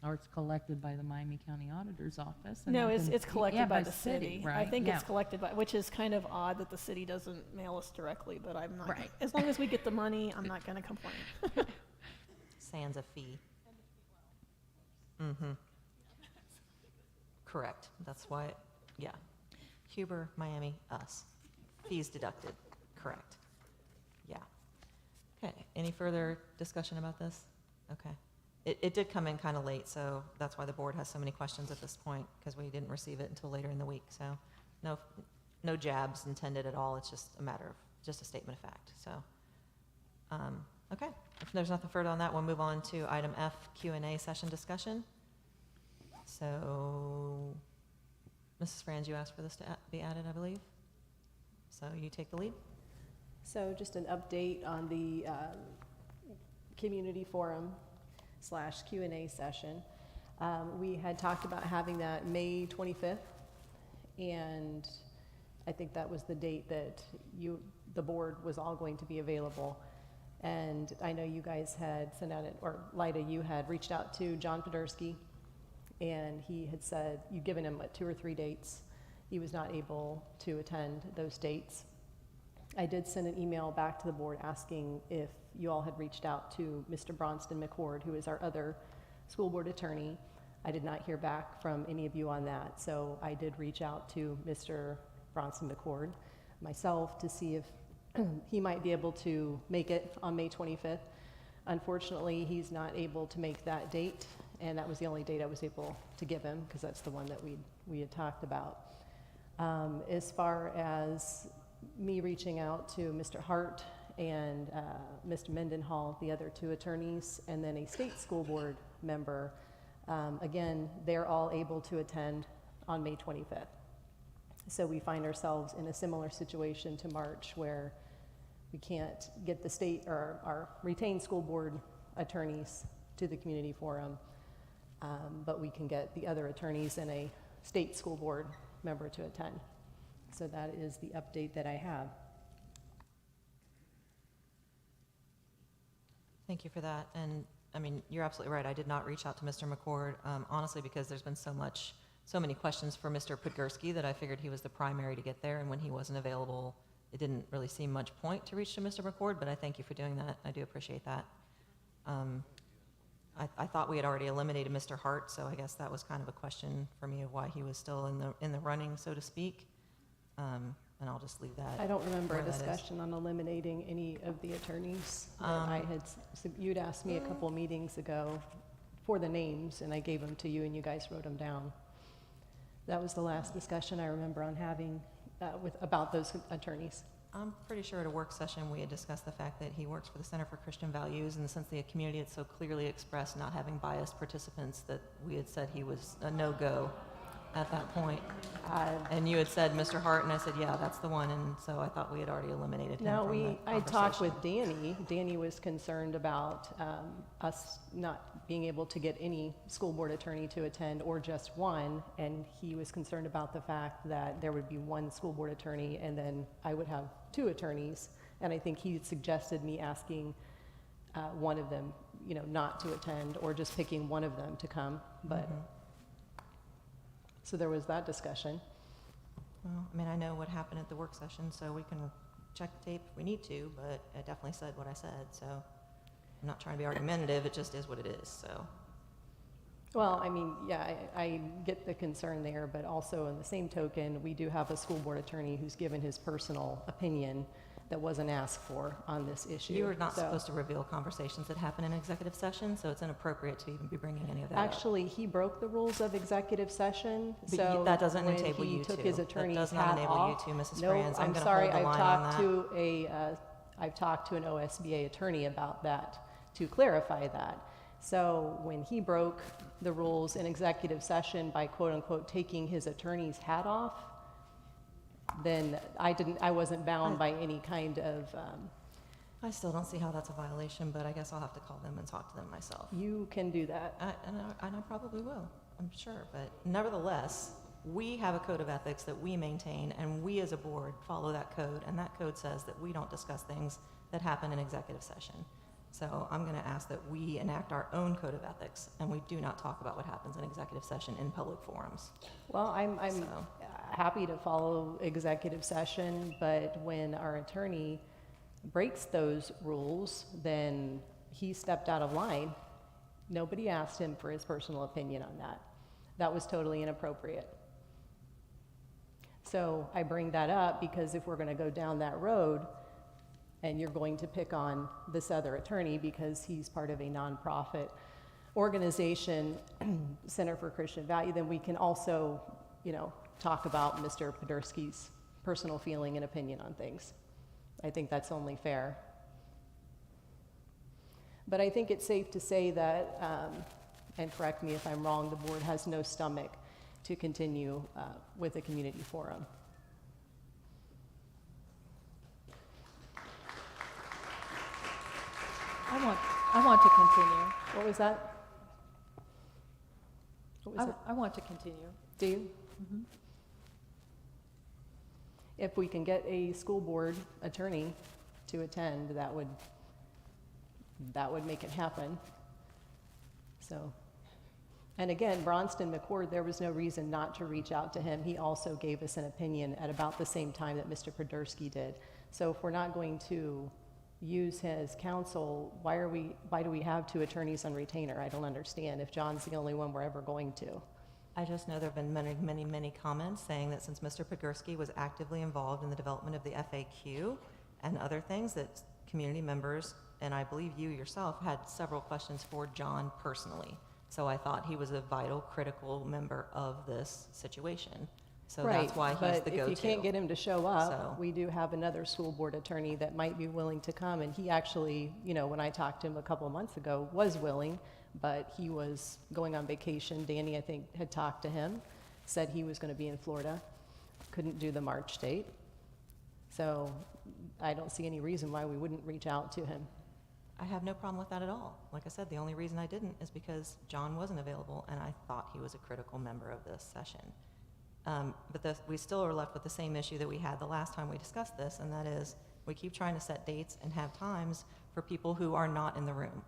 Or it's collected by the Miami County Auditor's Office. and No, then it's yeah, collected by the city. I right? think Yeah. it's collected by, which is kind of odd that the city doesn't mail us directly, but I'm not, Right. as long as we get the money, I'm not going to complain. Sans a fee. Mm-hmm. Correct. That's why, yeah. Huber, Miami, us. Fees deducted. Correct. Yeah. Okay. Any further discussion about this? Okay. It did come in kind of late, so that's why the board has so many questions at this point, because we didn't receive it until later in the week. So no jabs intended at all. It's just a matter of, just a statement of fact. So, okay. If there's nothing further on that, we'll move on to item F, Q&A session discussion. So, Mrs. Franz, you asked for this to be added, I believe. So you take the lead. So just an update on the community forum / Q&A session. We had talked about having that May 25th, and I think that was the date that the board was all going to be available. And I know you guys had sent out, or Lyda, you had reached out to John Podersky, and he had said, you'd given him 2 or 3 dates. He was not able to attend those dates. I did send an email back to the board asking if you all had reached out to Mr. Bronston McCord, who is our other school board attorney. I did not hear back from any of you on that, so I did reach out to Mr. Bronston McCord myself to see if he might be able to make it on May 25th. Unfortunately, he's not able to make that date, and that was the only date I was able to give him, because that's the one that we had talked about. As far as me reaching out to Mr. Hart and Mr. Mendenhall, the other 2 attorneys, and then a state school board member, again, they're all able to attend on May 25th. So we find ourselves in a similar situation to March, where we can't get the state or our retained school board attorneys to the community forum. but we can get the other attorneys and a state school board member to attend. So that is the update that I have. Thank you for that. And I mean, you're absolutely right. I did not reach out to Mr. McCord, honestly, because there's been so many questions for Mr. Podgorski that I figured he was the primary to get there. And when he wasn't available, it didn't really seem much point to reach to Mr. McCord, but I thank you for doing that. I do appreciate that. I thought we had already eliminated Mr. Hart, so I guess that was kind of a question for me of why he was still in the running, so to speak. And I'll just leave that. I don't remember a where that is. discussion on eliminating any of the attorneys. You'd asked me a couple meetings ago for the names, and I gave them to you, and you guys wrote them down. That was the last discussion I remember on having about those attorneys. I'm pretty sure at a work session we had discussed the fact that he works for the Center for Christian Values, and since the community had so clearly expressed not having biased participants, that we had said he was a no-go at that point. And you had said Mr. Hart, and I said, yeah, that's the one, and so I thought we had already eliminated him No, from the I talked with conversation. Danny. Danny was concerned about us not being able to get any school board attorney to attend or just one, and he was concerned about the fact that there would be one school board attorney and then I would have two attorneys. And I think he suggested me asking one of them, not to attend or just picking one of them to come, but so there was that discussion. Well, I mean, I know what happened at the work session, so we can check the tape if we need to, but I definitely said what I said, so I'm not trying to be argumentative, it just is what it is, so. Well, I mean, yeah, I get the concern there, but also in the same token, we do have a school board attorney who's given his personal opinion that wasn't asked for on this issue. You are not So- supposed to reveal conversations that happen in executive session, so it's inappropriate to even be bringing any of that up. Actually, he broke the rules of executive session, But so that doesn't when enable he you took to. his That attorney's does not hat enable you off. to, Mrs. No, Franz. I'm I'm gonna sorry, hold the I've line on talked that. I've talked to an OSBA attorney about that to clarify that. So when he broke the rules in executive session by quote unquote taking his attorney's hat off, then I wasn't bound by any kind of, I still don't see how that's a violation, but I guess I'll have to call them and talk to them myself. you can do that. And I probably will, I'm sure, but nevertheless, we have a code of ethics that we maintain, and we as a board follow that code, and that code says that we don't discuss things that happen in executive session. So I'm going to ask that we enact our own code of ethics, and we do not talk about what happens in executive session in public forums. Well, I'm So- happy to follow executive session, but when our attorney breaks those rules, then he stepped out of line. Nobody asked him for his personal opinion on that. That was totally inappropriate. So I bring that up because if we're going to go down that road, and you're going to pick on this other attorney because he's part of a nonprofit organization, Center for Christian Value, then we can also, talk about Mr. Podgorski's personal feeling and opinion on things. I think that's only fair. But I think it's safe to say that, and correct me if I'm wrong, the board has no stomach to continue with the community forum. I want to continue. What was that? What was it? I want to continue. Do you? If we can get a school board attorney to attend, that would make it happen. So, and again, Bronston McCord, there was no reason not to reach out to him. He also gave us an opinion at about the same time that Mr. Podgorski did. So if we're not going to use his counsel, why do we have two attorneys on retainer? I don't understand if John's the only one we're ever going to. I just know there have been many, many, many comments saying that since Mr. Podgorski was actively involved in the development of the FAQ and other things, that community members, and I believe you yourself, had several questions for John personally. So I thought he was a vital, critical member of this situation. So that's why he's the But go-to. if you can't get him to show up, So- we do have another school board attorney that might be willing to come. And he actually, when I talked to him a couple of months ago, was willing, but he was going on vacation. Danny, I think, had talked to him, said he was going to be in Florida, couldn't do the March date. So I don't see any reason why we wouldn't reach out to him. I have no problem with that at all. Like I said, the only reason I didn't is because John wasn't available, and I thought he was a critical member of this session. We still are left with the same issue that we had the last time we discussed this, and that is we keep trying to set dates and have times for people who are not in the room.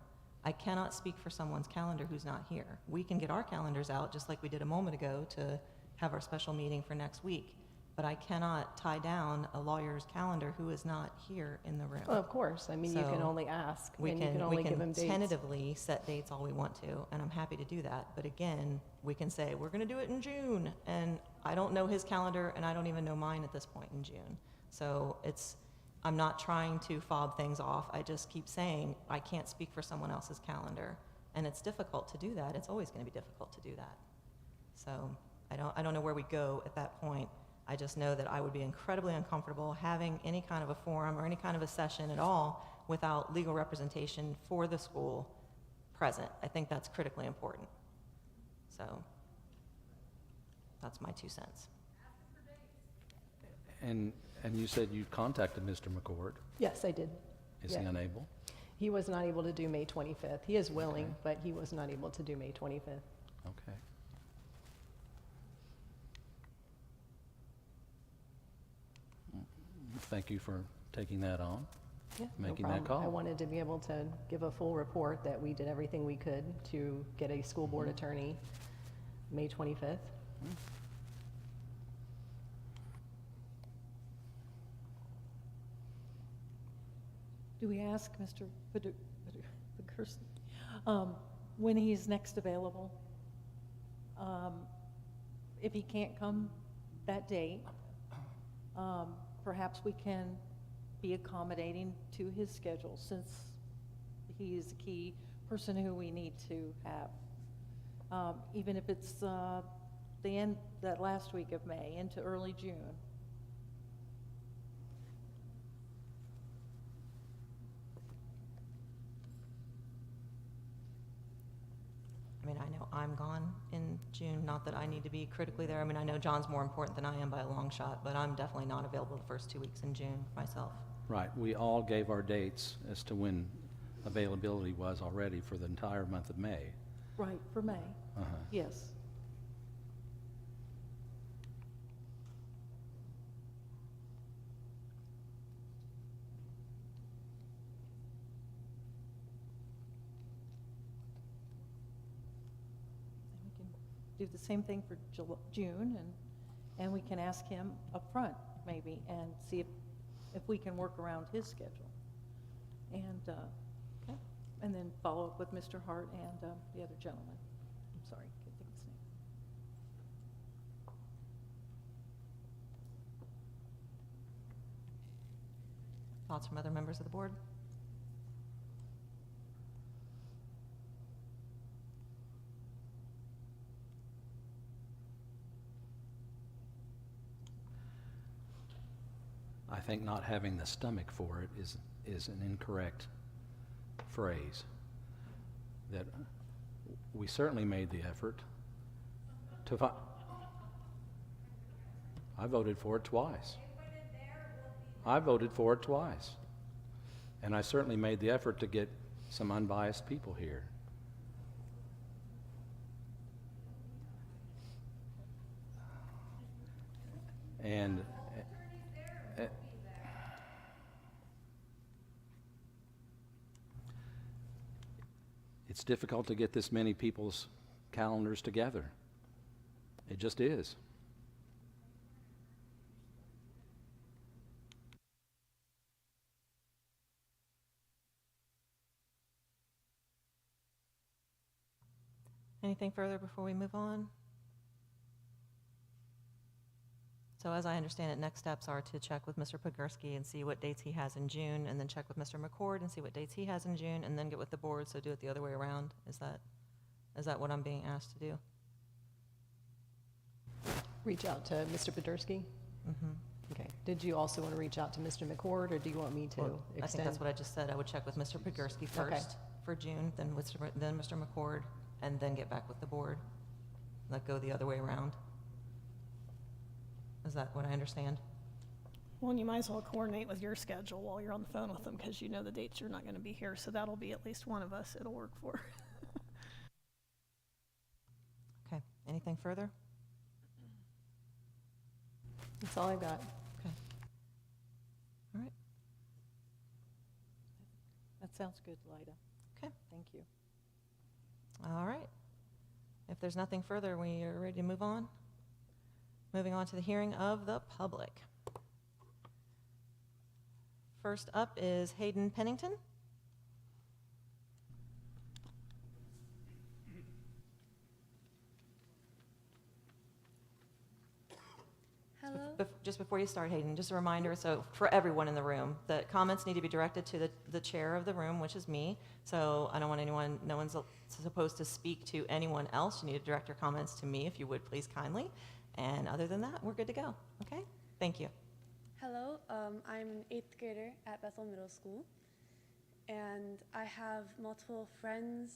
I cannot speak for someone's calendar who's not here. We can get our calendars out just like we did a moment ago to have our special meeting for next week, but I cannot tie down a lawyer's calendar who is not here in the room. Well, of course, I mean, you can So only ask, We and you can only give them dates. tentatively set dates all we want to, and I'm happy to do that. But again, we can say, we're gonna do it in June, and I don't know his calendar, and I don't even know mine at this point in June. So I'm not trying to fob things off. I just keep saying, I can't speak for someone else's calendar. And it's difficult to do that. It's always gonna be difficult to do that. So I don't know where we go at that point. I just know that I would be incredibly uncomfortable having any kind of a forum or any kind of a session at all without legal representation for the school present. I think that's critically important. So that's my 2 cents. And you said you contacted Mr. McCord. Yes, I did. Is Yeah. he unable? He was not able to do May 25th. He is willing, Okay. but he was not able to do May 25th. Okay. Thank you for taking that on, Yeah, no making that problem. I call. wanted to be able to give a full report that we did everything we could to get a school board attorney May 25th. Do we ask Mr. Bedersky, when he's next available? If he can't come that date, perhaps we can be accommodating to his schedule, since he is a key person who we need to have. Even if it's the end, that last week of May into early June. I mean, I know I'm gone in June, not that I need to be critically there. I mean, I know John's more important than I am by a long shot, but I'm definitely not available the first 2 weeks in June myself. Right, we all gave our dates as to when availability was already for the entire month of May. Right, for May, Uh-huh. yes. And we can do the same thing for June, and we can ask him up front, maybe, and see if we can work around his schedule. And, Okay. and then follow up with Mr. Hart and the other gentleman. I'm sorry, can't think of his name. Thoughts from other members of the board? I think not having the stomach for it is an incorrect phrase. That we certainly made the effort to I voted for it twice. I voted for it twice. And I certainly made the effort to get some unbiased people here. And it's difficult to get this many people's calendars together. It just is. Anything further before we move on? So as I understand it, next steps are to check with Mr. Pogorski and see what dates he has in June, and then check with Mr. McCord and see what dates he has in June, and then get with the board, so do it the other way around. Is that what I'm being asked to do? Reach out to Mr. Pedersky? Mm-hmm. Okay. Did you also want to reach out to Mr. McCord, or do you want me to extend? I think that's what I just said. I would check with Mr. Pogorski first for June, then Mr. McCord, and then get back with the board. Like go the other way around. Is that what I understand? Well, and you might as well coordinate with your schedule while you're on the phone with them, because you know the dates you're not going to be here, so that'll be at least one of us it'll work for. Okay, anything further? That's all I've got. Okay. All right, That sounds good, Lyda. okay, Thank you. all right. If there's nothing further, we are ready to move on. Moving on to the hearing of the public. First up is Hayden Pennington. Hello? Just before you start, Hayden, just a reminder, so for everyone in the room, that comments need to be directed to the chair of the room, which is me. So I don't want anyone, no one's supposed to speak to anyone else. You need to direct your comments to me, if you would, please, kindly. And other than that, we're good to go, okay? Thank you. Hello, I'm an 8th grader at Bethel Middle School, and I have multiple friends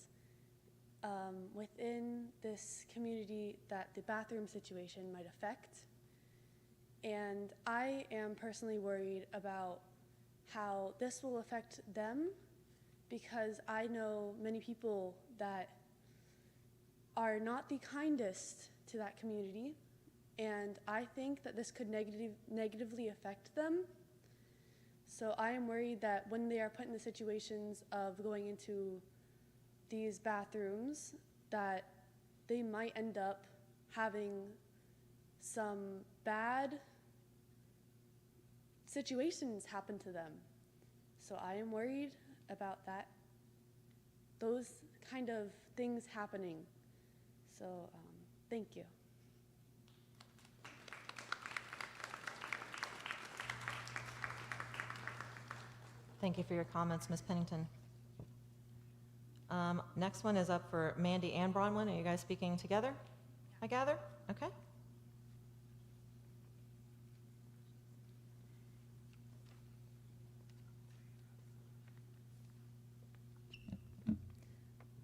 within this community that the bathroom situation might affect. And I am personally worried about how this will affect them, because I know many people that are not the kindest to that community, and I think that this could negatively affect them. So I am worried that when they are put in the situations of going into these bathrooms, that they might end up having some bad situations happen to them. So I am worried about that, those kind of things happening. So thank you. Thank you for your comments, Ms. Pennington. Next one is up for Mandy and Bronwyn. Are you guys speaking together, I gather? Okay.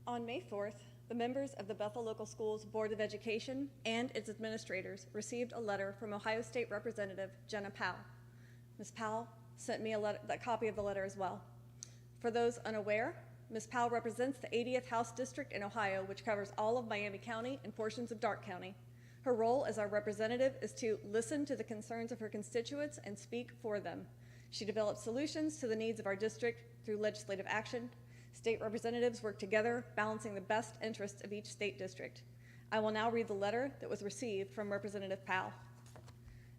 On May 4th, the members of the Bethel Local Schools Board of Education and its administrators received a letter from Ohio State Representative Jenna Powell. Ms. Powell sent me a copy of the letter as well. For those unaware, Ms. Powell represents the 80th House District in Ohio, which covers all of Miami County and portions of Darke County. Her role as our representative is to listen to the concerns of her constituents and speak for them. She develops solutions to the needs of our district through legislative action. State representatives work together, balancing the best interests of each state district. I will now read the letter that was received from Representative Powell.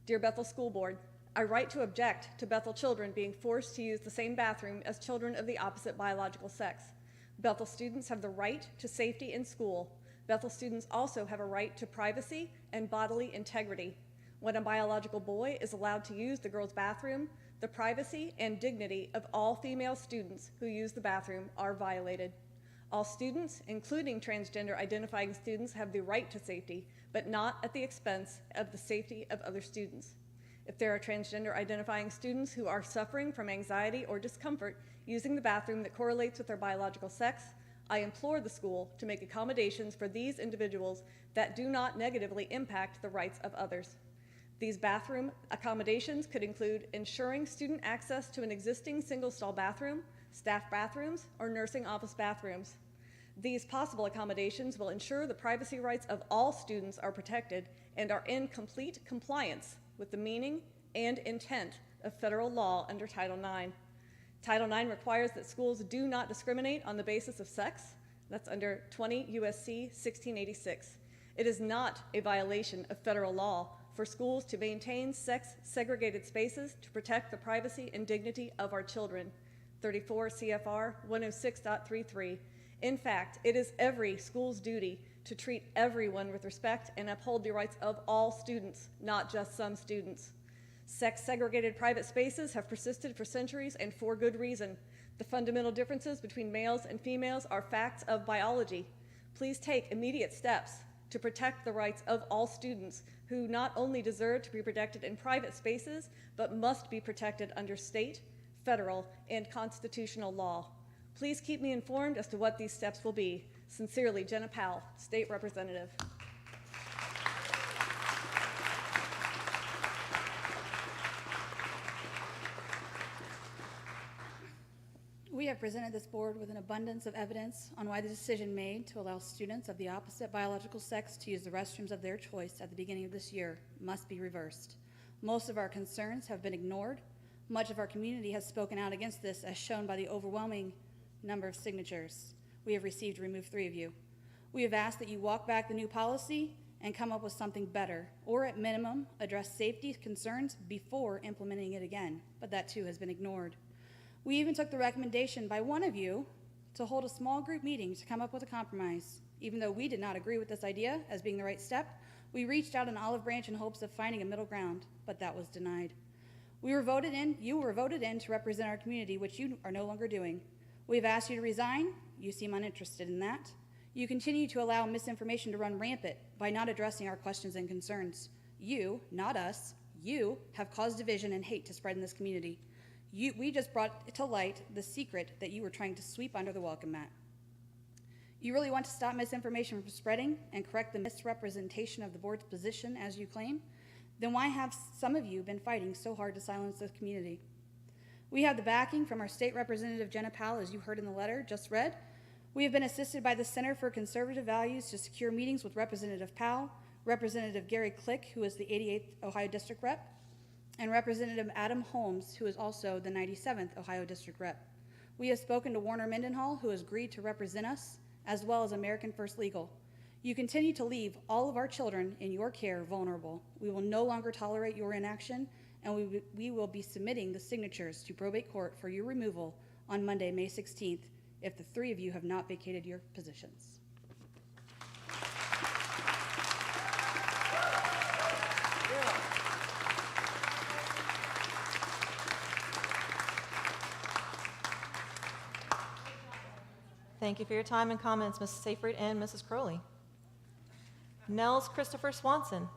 Dear Bethel School Board, I write to object to Bethel children being forced to use the same bathroom as children of the opposite biological sex. Bethel students have the right to safety in school. Bethel students also have a right to privacy and bodily integrity. When a biological boy is allowed to use the girls' bathroom, the privacy and dignity of all female students who use the bathroom are violated. All students, including transgender identifying students, have the right to safety, but not at the expense of the safety of other students. If there are transgender identifying students who are suffering from anxiety or discomfort using the bathroom that correlates with their biological sex, I implore the school to make accommodations for these individuals that do not negatively impact the rights of others. These bathroom accommodations could include ensuring student access to an existing single-stall bathroom, staff bathrooms, or nursing office bathrooms. These possible accommodations will ensure the privacy rights of all students are protected and are in complete compliance with the meaning and intent of federal law under Title IX. Title IX requires that schools do not discriminate on the basis of sex. That's under 20 U.S.C. 1686. It is not a violation of federal law for schools to maintain sex-segregated spaces to protect the privacy and dignity of our children. 34 CFR 106.33. In fact, it is every school's duty to treat everyone with respect and uphold the rights of all students, not just some students. Sex-segregated private spaces have persisted for centuries and for good reason. The fundamental differences between males and females are facts of biology. Please take immediate steps to protect the rights of all students who not only deserve to be protected in private spaces, but must be protected under state, federal, and constitutional law. Please keep me informed as to what these steps will be. Sincerely, Jenna Powell, State Representative. We have presented this board with an abundance of evidence on why the decision made to allow students of the opposite biological sex to use the restrooms of their choice at the beginning of this year must be reversed. Most of our concerns have been ignored. Much of our community has spoken out against this, as shown by the overwhelming number of signatures we have received to remove 3 of you. We have asked that you walk back the new policy and come up with something better, or at minimum, address safety concerns before implementing it again, but that too has been ignored. We even took the recommendation by one of you to hold a small group meeting to come up with a compromise. Even though we did not agree with this idea as being the right step, we reached out an olive branch in hopes of finding a middle ground, but that was denied. You were voted in to represent our community, which you are no longer doing. We have asked you to resign. You seem uninterested in that. You continue to allow misinformation to run rampant by not addressing our questions and concerns. You, not us, you have caused division and hate to spread in this community. We just brought to light the secret that you were trying to sweep under the welcome mat. You really want to stop misinformation from spreading and correct the misrepresentation of the board's position as you claim? Then why have some of you been fighting so hard to silence the community? We have the backing from our state representative, Jenna Powell, as you heard in the letter just read. We have been assisted by the Center for Conservative Values to secure meetings with Representative Powell, Representative Gary Click, who is the 88th Ohio District Rep, and Representative Adam Holmes, who is also the 97th Ohio District Rep. We have spoken to Warner Mendenhall, who has agreed to represent us, as well as American First Legal. You continue to leave all of our children in your care vulnerable. We will no longer tolerate your inaction, and we will be submitting the signatures to probate court for your removal on Monday, May 16th, if the 3 of you have not vacated your positions. Thank you for your time and comments, Mrs. Seyfried and Mrs. Crowley. Nels Christopher Swanson.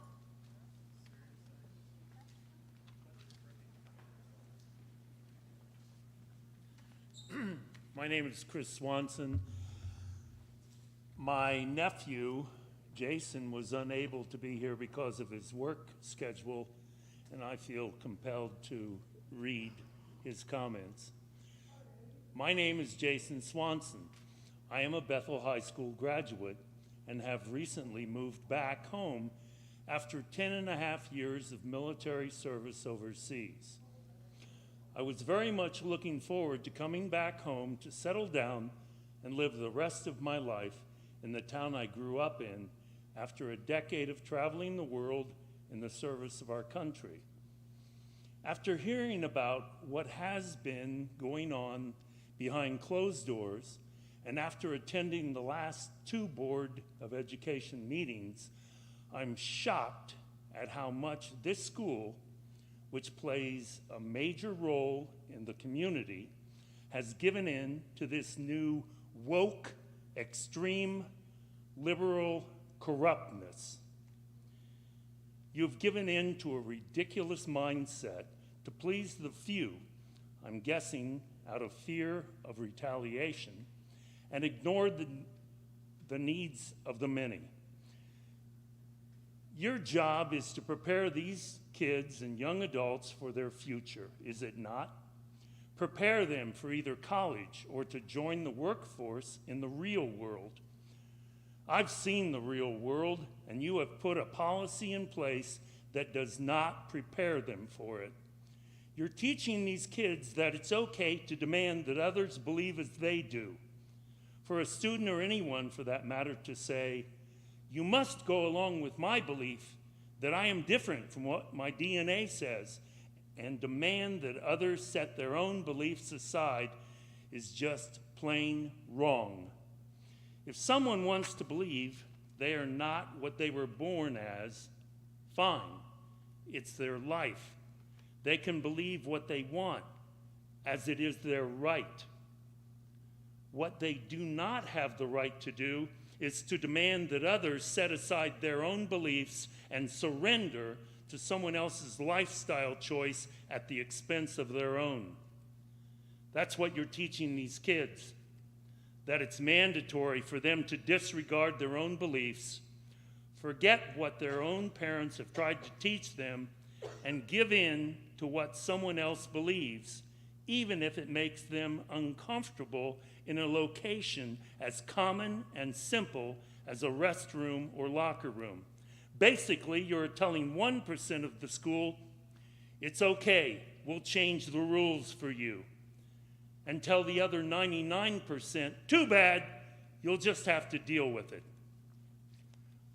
My name is Chris Swanson. My nephew, Jason, was unable to be here because of his work schedule, and I feel compelled to read his comments. My name is Jason Swanson. I am a Bethel High School graduate and have recently moved back home after 10.5 years of military service overseas. I was very much looking forward to coming back home to settle down and live the rest of my life in the town I grew up in after a decade of traveling the world in the service of our country. After hearing about what has been going on behind closed doors, and after attending the last 2 Board of Education meetings, I'm shocked at how much this school, which plays a major role in the community, has given in to this new woke, extreme, liberal corruptness. You've given in to a ridiculous mindset to please the few, I'm guessing out of fear of retaliation, and ignored the needs of the many. Your job is to prepare these kids and young adults for their future, is it not? Prepare them for either college or to join the workforce in the real world. I've seen the real world, and you have put a policy in place that does not prepare them for it. You're teaching these kids that it's okay to demand that others believe as they do. For a student or anyone, for that matter, to say, you must go along with my belief that I am different from what my DNA says, and demand that others set their own beliefs aside is just plain wrong. If someone wants to believe they are not what they were born as, fine. It's their life. They can believe what they want, as it is their right. What they do not have the right to do is to demand that others set aside their own beliefs and surrender to someone else's lifestyle choice at the expense of their own. That's what you're teaching these kids, that it's mandatory for them to disregard their own beliefs, forget what their own parents have tried to teach them, and give in to what someone else believes, even if it makes them uncomfortable in a location as common and simple as a restroom or locker room. Basically, you're telling 1% of the school, it's okay, we'll change the rules for you. And tell the other 99%, too bad, you'll just have to deal with it.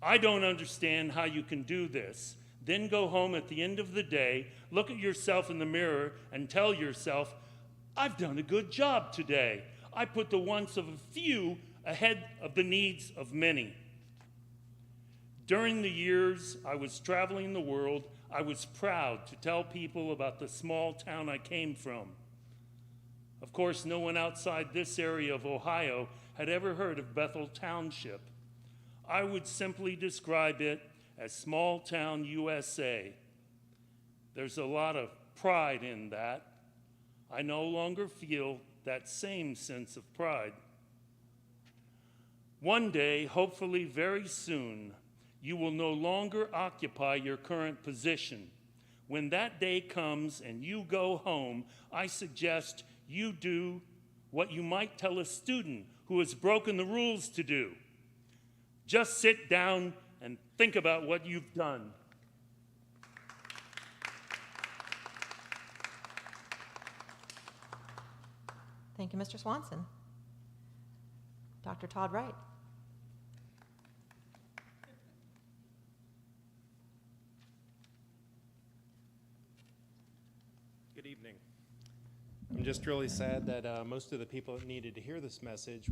I don't understand how you can do this, then go home at the end of the day, look at yourself in the mirror, and tell yourself, I've done a good job today. I put the wants of a few ahead of the needs of many. During the years I was traveling the world, I was proud to tell people about the small town I came from. Of course, no one outside this area of Ohio had ever heard of Bethel Township. I would simply describe it as small town USA. There's a lot of pride in that. I no longer feel that same sense of pride. One day, hopefully very soon, you will no longer occupy your current position. When that day comes and you go home, I suggest you do what you might tell a student who has broken the rules to do. Just sit down and think about what you've done. Thank you, Mr. Swanson. Dr. Todd Wright. Good evening. I'm just really sad that most of the people that needed to hear this message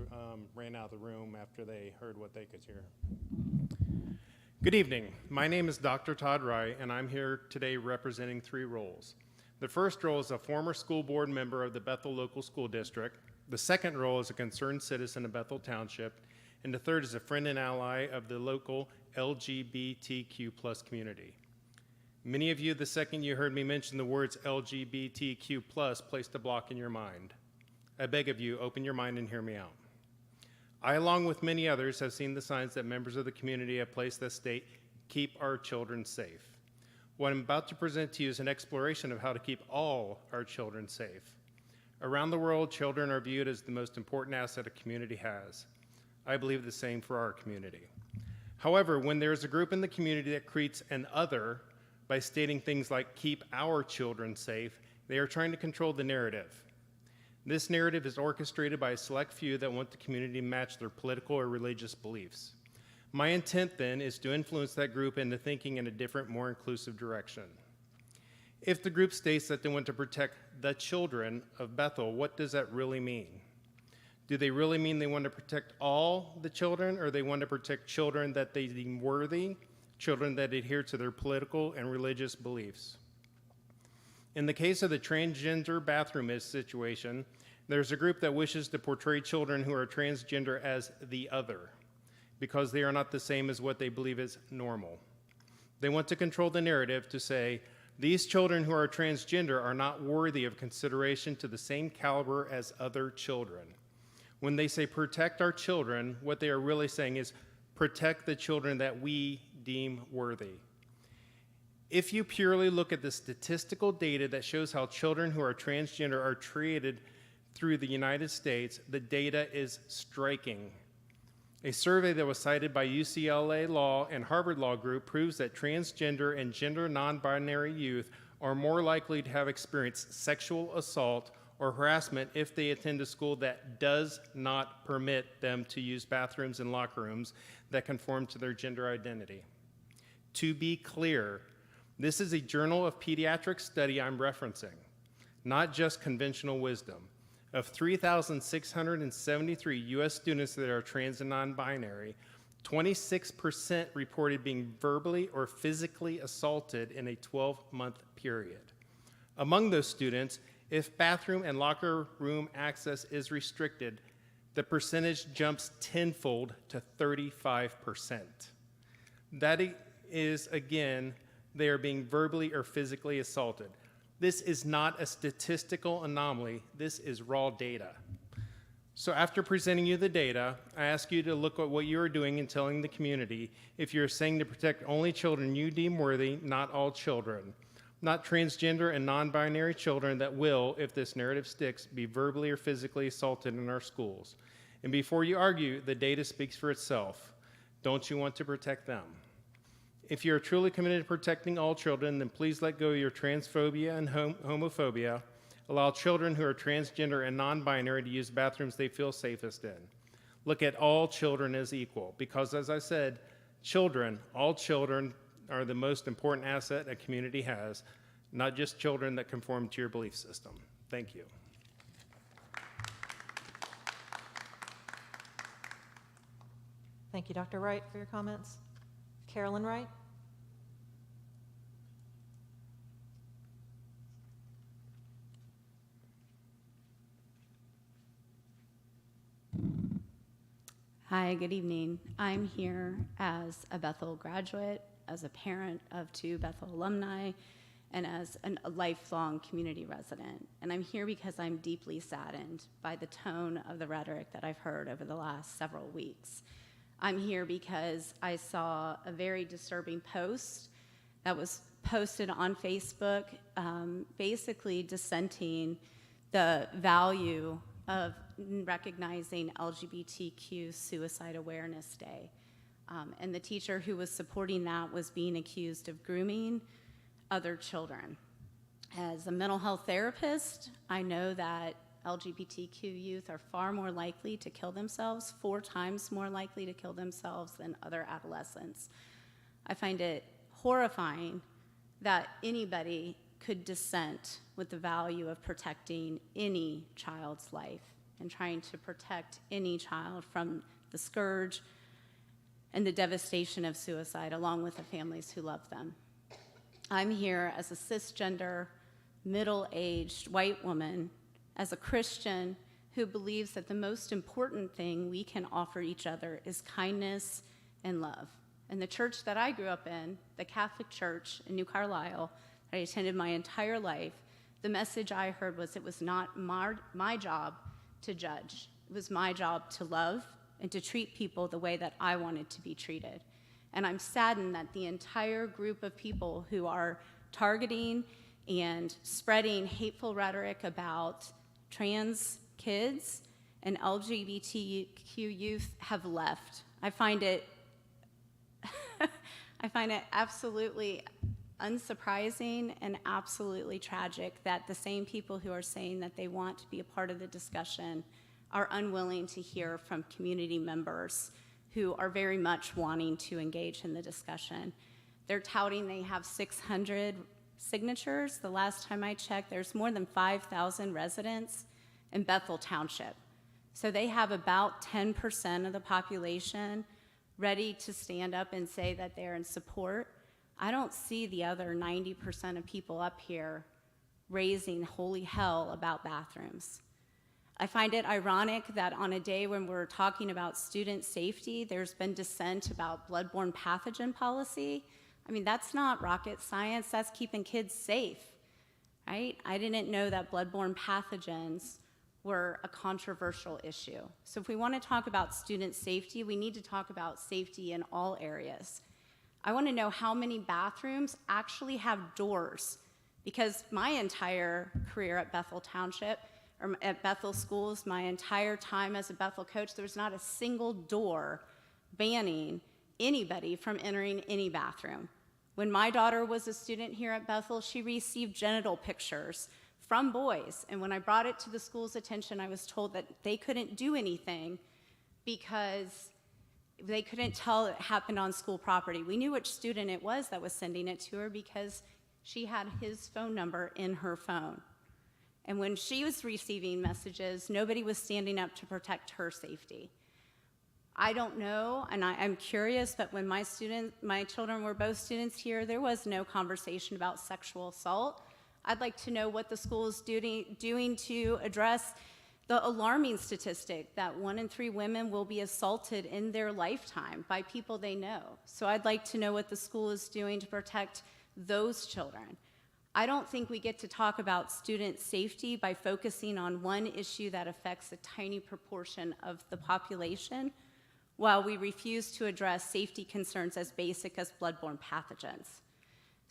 ran out of the room after they heard what they could hear. Good evening. My name is Dr. Todd Wright, and I'm here today representing 3 roles. The first role is a former school board member of the Bethel Local School District. The second role is a concerned citizen of Bethel Township. And the third is a friend and ally of the local LGBTQ+ community. Many of you, the second you heard me mention the words LGBTQ+, placed a block in your mind. I beg of you, open your mind and hear me out. I, along with many others, have seen the signs that members of the community have placed that state, keep our children safe. What I'm about to present to you is an exploration of how to keep all our children safe. Around the world, children are viewed as the most important asset a community has. I believe the same for our community. However, when there is a group in the community that creates an other by stating things like, keep our children safe, they are trying to control the narrative. This narrative is orchestrated by a select few that want the community to match their political or religious beliefs. My intent then is to influence that group into thinking in a different, more inclusive direction. If the group states that they want to protect the children of Bethel, what does that really mean? Do they really mean they want to protect all the children, or they want to protect children that they deem worthy, children that adhere to their political and religious beliefs? In the case of the transgender bathroom situation, there's a group that wishes to portray children who are transgender as the other, because they are not the same as what they believe is normal. They want to control the narrative to say, these children who are transgender are not worthy of consideration to the same caliber as other children. When they say protect our children, what they are really saying is protect the children that we deem worthy. If you purely look at the statistical data that shows how children who are transgender are treated through the United States, the data is striking. A survey that was cited by UCLA Law and Harvard Law Group proves that transgender and gender non-binary youth are more likely to have experienced sexual assault or harassment if they attend a school that does not permit them to use bathrooms and locker rooms that conform to their gender identity. To be clear, this is a Journal of Pediatrics study I'm referencing, not just conventional wisdom. Of 3,673 U.S. students that are trans and non-binary, 26% reported being verbally or physically assaulted in a 12-month period. Among those students, if bathroom and locker room access is restricted, the percentage jumps tenfold to 35%. That is, again, they are being verbally or physically assaulted. This is not a statistical anomaly. This is raw data. So after presenting you the data, I ask you to look at what you are doing and telling the community if you're saying to protect only children you deem worthy, not all children. not transgender and non-binary children that will, if this narrative sticks, be verbally or physically assaulted in our schools. And before you argue, the data speaks for itself. Don't you want to protect them? If you are truly committed to protecting all children, then please let go of your transphobia and homophobia. Allow children who are transgender and non-binary to use bathrooms they feel safest in. Look at all children as equal, because as I said, children, all children are the most important asset a community has, not just children that conform to your belief system. Thank you. Thank you, Dr. Wright, for your comments. Carolyn Wright? Hi, good evening. I'm here as a Bethel graduate, as a parent of 2 Bethel alumni, and as a lifelong community resident. And I'm here because I'm deeply saddened by the tone of the rhetoric that I've heard over the last several weeks. I'm here because I saw a very disturbing post that was posted on Facebook, basically dissenting the value of recognizing LGBTQ Suicide Awareness Day. And the teacher who was supporting that was being accused of grooming other children. As a mental health therapist, I know that LGBTQ youth are far more likely to kill themselves, 4 times more likely to kill themselves than other adolescents. I find it horrifying that anybody could dissent with the value of protecting any child's life and trying to protect any child from the scourge and the devastation of suicide, along with the families who love them. I'm here as a cisgender, middle-aged white woman, as a Christian who believes that the most important thing we can offer each other is kindness and love. And the church that I grew up in, the Catholic Church in New Carlisle, that I attended my entire life, the message I heard was it was not my job to judge. It was my job to love and to treat people the way that I wanted to be treated. And I'm saddened that the entire group of people who are targeting and spreading hateful rhetoric about trans kids and LGBTQ youth have left. I find it absolutely unsurprising and absolutely tragic that the same people who are saying that they want to be a part of the discussion are unwilling to hear from community members who are very much wanting to engage in the discussion. They're touting they have 600 signatures. The last time I checked, there's more than 5,000 residents in Bethel Township. So they have about 10% of the population ready to stand up and say that they're in support. I don't see the other 90% of people up here raising holy hell about bathrooms. I find it ironic that on a day when we're talking about student safety, there's been dissent about bloodborne pathogen policy. I mean, that's not rocket science, that's keeping kids safe, right? I didn't know that bloodborne pathogens were a controversial issue. So if we want to talk about student safety, we need to talk about safety in all areas. I want to know how many bathrooms actually have doors, because my entire career at Bethel Township, or at Bethel schools, my entire time as a Bethel coach, there was not a single door banning anybody from entering any bathroom. When my daughter was a student here at Bethel, she received genital pictures from boys, and when I brought it to the school's attention, I was told that they couldn't do anything because they couldn't tell it happened on school property. We knew which student it was that was sending it to her because she had his phone number in her phone. And when she was receiving messages, nobody was standing up to protect her safety. I don't know, and I'm curious, but when my children were both students here, there was no conversation about sexual assault. I'd like to know what the school is doing to address the alarming statistic that 1 in 3 women will be assaulted in their lifetime by people they know. So I'd like to know what the school is doing to protect those children. I don't think we get to talk about student safety by focusing on one issue that affects a tiny proportion of the population, while we refuse to address safety concerns as basic as bloodborne pathogens.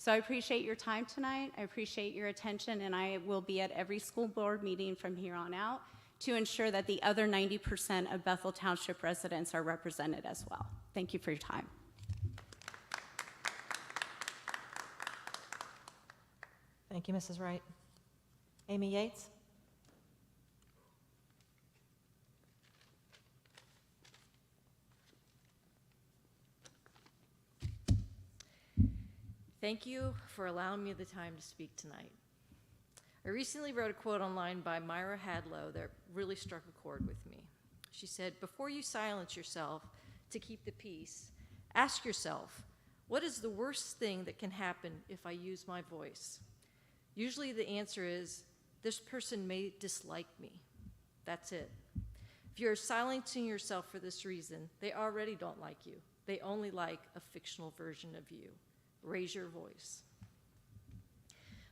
So I appreciate your time tonight. I appreciate your attention, and I will be at every school board meeting from here on out to ensure that the other 90% of Bethel Township residents are represented as well. Thank you for your time. Thank you, Mrs. Wright. Amy Yates? Thank you for allowing me the time to speak tonight. I recently wrote a quote online by Myra Hadlow that really struck a chord with me. She said, "Before you silence yourself to keep the peace, ask yourself, what is the worst thing that can happen if I use my voice? Usually the answer is, this person may dislike me. That's it. If you're silencing yourself for this reason, they already don't like you. They only like a fictional version of you. Raise your voice."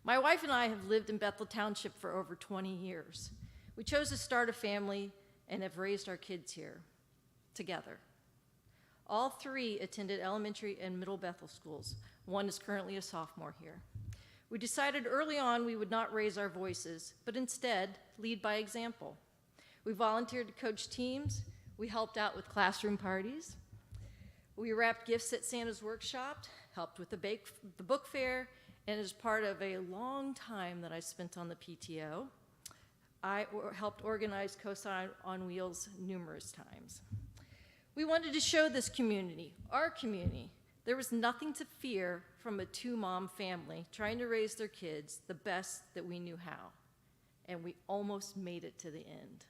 My wife and I have lived in Bethel Township for over 20 years. We chose to start a family and have raised our kids here together. All three attended elementary and middle Bethel schools. One is currently a sophomore here. We decided early on we would not raise our voices, but instead lead by example. We volunteered to coach teams. We helped out with classroom parties. We wrapped gifts at Santa's workshop, helped with the book fair, and as part of a long time that I spent on the PTO, I helped organize Cosign on Wheels numerous times. We wanted to show this community, our community, there was nothing to fear from a two-mom family trying to raise their kids the best that we knew how, and we almost made it to the end.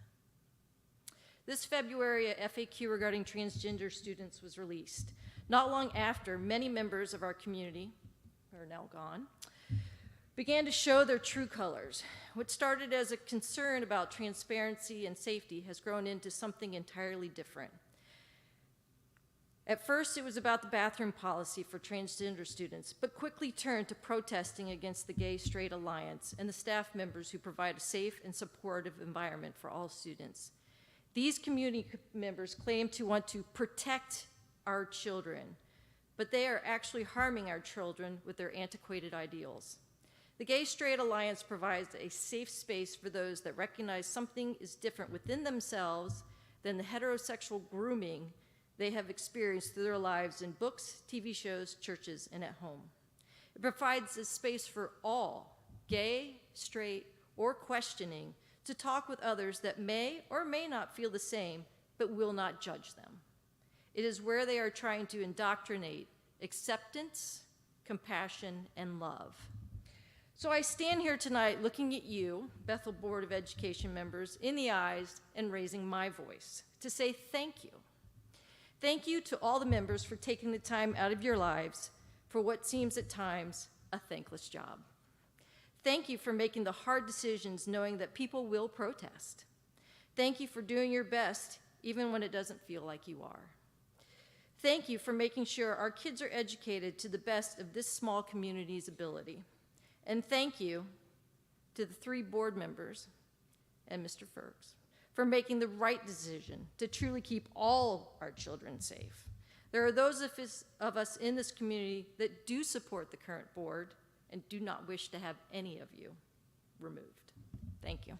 This February, a FAQ regarding transgender students was released. Not long after, many members of our community, who are now gone, began to show their true colors. What started as a concern about transparency and safety has grown into something entirely different. At first, it was about the bathroom policy for transgender students, but quickly turned to protesting against the Gay-Straight Alliance and the staff members who provide a safe and supportive environment for all students. These community members claim to want to protect our children, but they are actually harming our children with their antiquated ideals. The Gay-Straight Alliance provides a safe space for those that recognize something is different within themselves than the heterosexual grooming they have experienced through their lives in books, TV shows, churches, and at home. It provides a space for all, gay, straight, or questioning, to talk with others that may or may not feel the same, but will not judge them. It is where they are trying to indoctrinate acceptance, compassion, and love. So I stand here tonight looking at you, Bethel Board of Education members, in the eyes and raising my voice to say thank you. Thank you to all the members for taking the time out of your lives for what seems at times a thankless job. Thank you for making the hard decisions knowing that people will protest. Thank you for doing your best even when it doesn't feel like you are. Thank you for making sure our kids are educated to the best of this small community's ability. And thank you to the three board members and Mr. Fergs for making the right decision to truly keep all our children safe. There are those of us in this community that do support the current board and do not wish to have any of you removed. Thank you.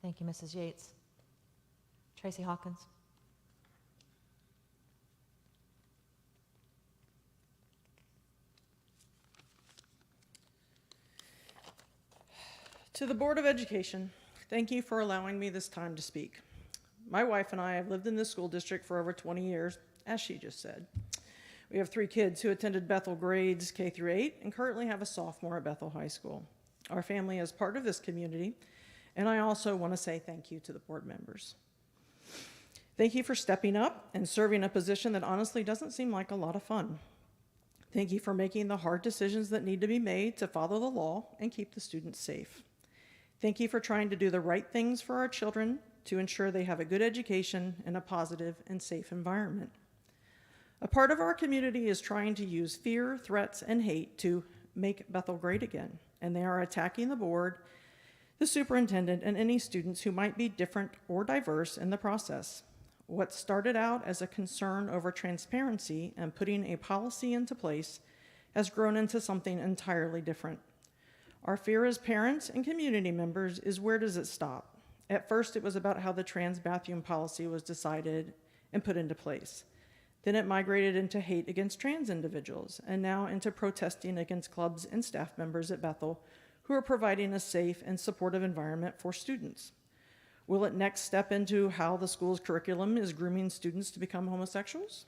Thank you, Mrs. Yates. Tracy Hawkins. To the Board of Education, thank you for allowing me this time to speak. My wife and I have lived in this school district for over 20 years, as she just said. We have 3 kids who attended Bethel grades K through 8 and currently have a sophomore at Bethel High School. Our family is part of this community, and I also want to say thank you to the board members. Thank you for stepping up and serving a position that honestly doesn't seem like a lot of fun. Thank you for making the hard decisions that need to be made to follow the law and keep the students safe. Thank you for trying to do the right things for our children to ensure they have a good education in a positive and safe environment. A part of our community is trying to use fear, threats, and hate to make Bethel great again, and they are attacking the board, the superintendent, and any students who might be different or diverse in the process. What started out as a concern over transparency and putting a policy into place has grown into something entirely different. Our fear as parents and community members is, where does it stop? At first, it was about how the trans bathroom policy was decided and put into place. Then it migrated into hate against trans individuals, and now into protesting against clubs and staff members at Bethel who are providing a safe and supportive environment for students. Will it next step into how the school's curriculum is grooming students to become homosexuals?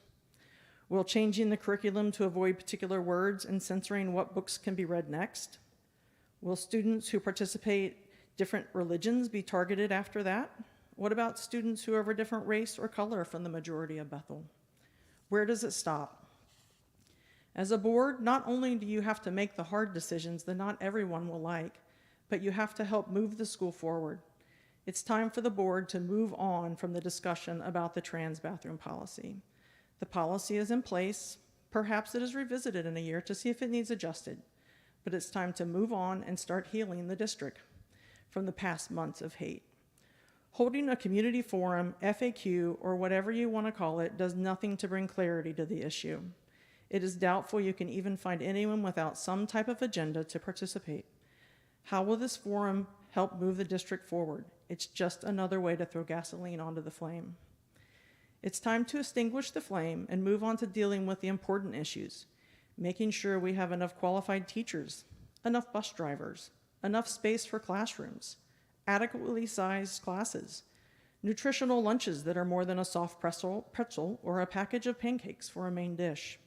Will changing the curriculum to avoid particular words and censoring what books can be read next? Will students who participate different religions be targeted after that? What about students who are of a different race or color from the majority of Bethel? Where does it stop? As a board, not only do you have to make the hard decisions that not everyone will like, but you have to help move the school forward. It's time for the board to move on from the discussion about the trans bathroom policy. The policy is in place. Perhaps it is revisited in a year to see if it needs adjusted, but it's time to move on and start healing the district from the past months of hate. Holding a community forum, FAQ, or whatever you want to call it, does nothing to bring clarity to the issue. It is doubtful you can even find anyone without some type of agenda to participate. How will this forum help move the district forward? It's just another way to throw gasoline onto the flame. It's time to extinguish the flame and move on to dealing with the important issues, making sure we have enough qualified teachers, enough bus drivers, enough space for classrooms, adequately sized classes, nutritional lunches that are more than a soft pretzel or a package of pancakes for a main dish,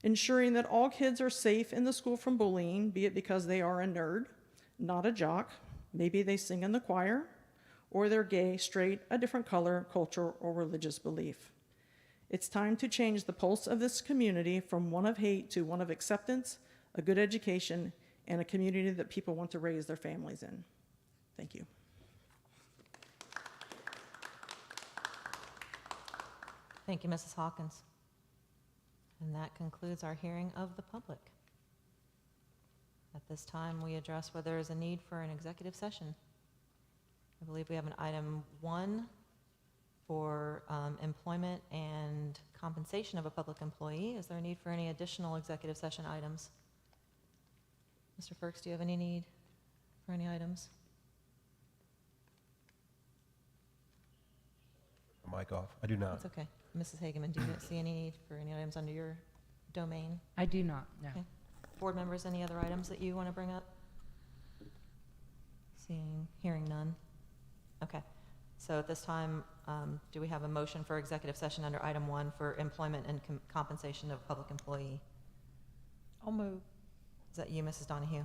ensuring that all kids are safe in the school from bullying, be it because they are a nerd, not a jock, maybe they sing in the choir, or they're gay, straight, a different color, culture, or religious belief. It's time to change the pulse of this community from one of hate to one of acceptance, a good education, and a community that people want to raise their families in. Thank you. Thank you, Mrs. Hawkins. And that concludes our hearing of the public. At this time, we address whether there is a need for an executive session. I believe we have an item 1 for employment and compensation of a public employee. Is there a need for any additional executive session items? Mr. Ferks, do you have any need for any items? Mic off. I do not. That's okay. Mrs. Hageman, do you see any need for any items under your domain? I do not, no. Okay. Board members, any other items that you want to bring up? Hearing none. Okay. So at this time, do we have a motion for executive session under item 1 for employment and compensation of public employee? I'll move. Is that you, Mrs. Donahue?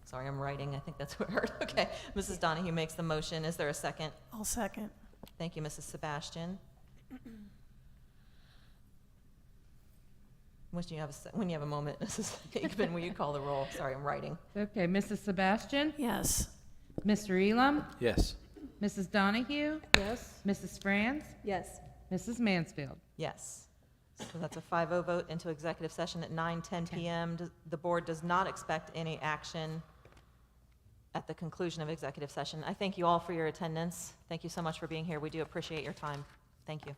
Sorry, I'm writing. I think that's what I heard. Okay. Mrs. Donahue makes the motion. Is there a second? I'll second. Thank you, Mrs. Sebastian. When you have a moment, Mrs. Hageman, will you call the roll? Sorry, I'm writing. Okay, Mrs. Sebastian? Yes. Mr. Elam? Yes. Mrs. Donahue? Yes. Mrs. Franz? Yes. Mrs. Mansfield? Yes. So that's a 5-0 vote into executive session at 9:10 p.m. The board does not expect any action at the conclusion of executive session. I thank you all for your attendance. Thank you so much for being here. We do appreciate your time. Thank you.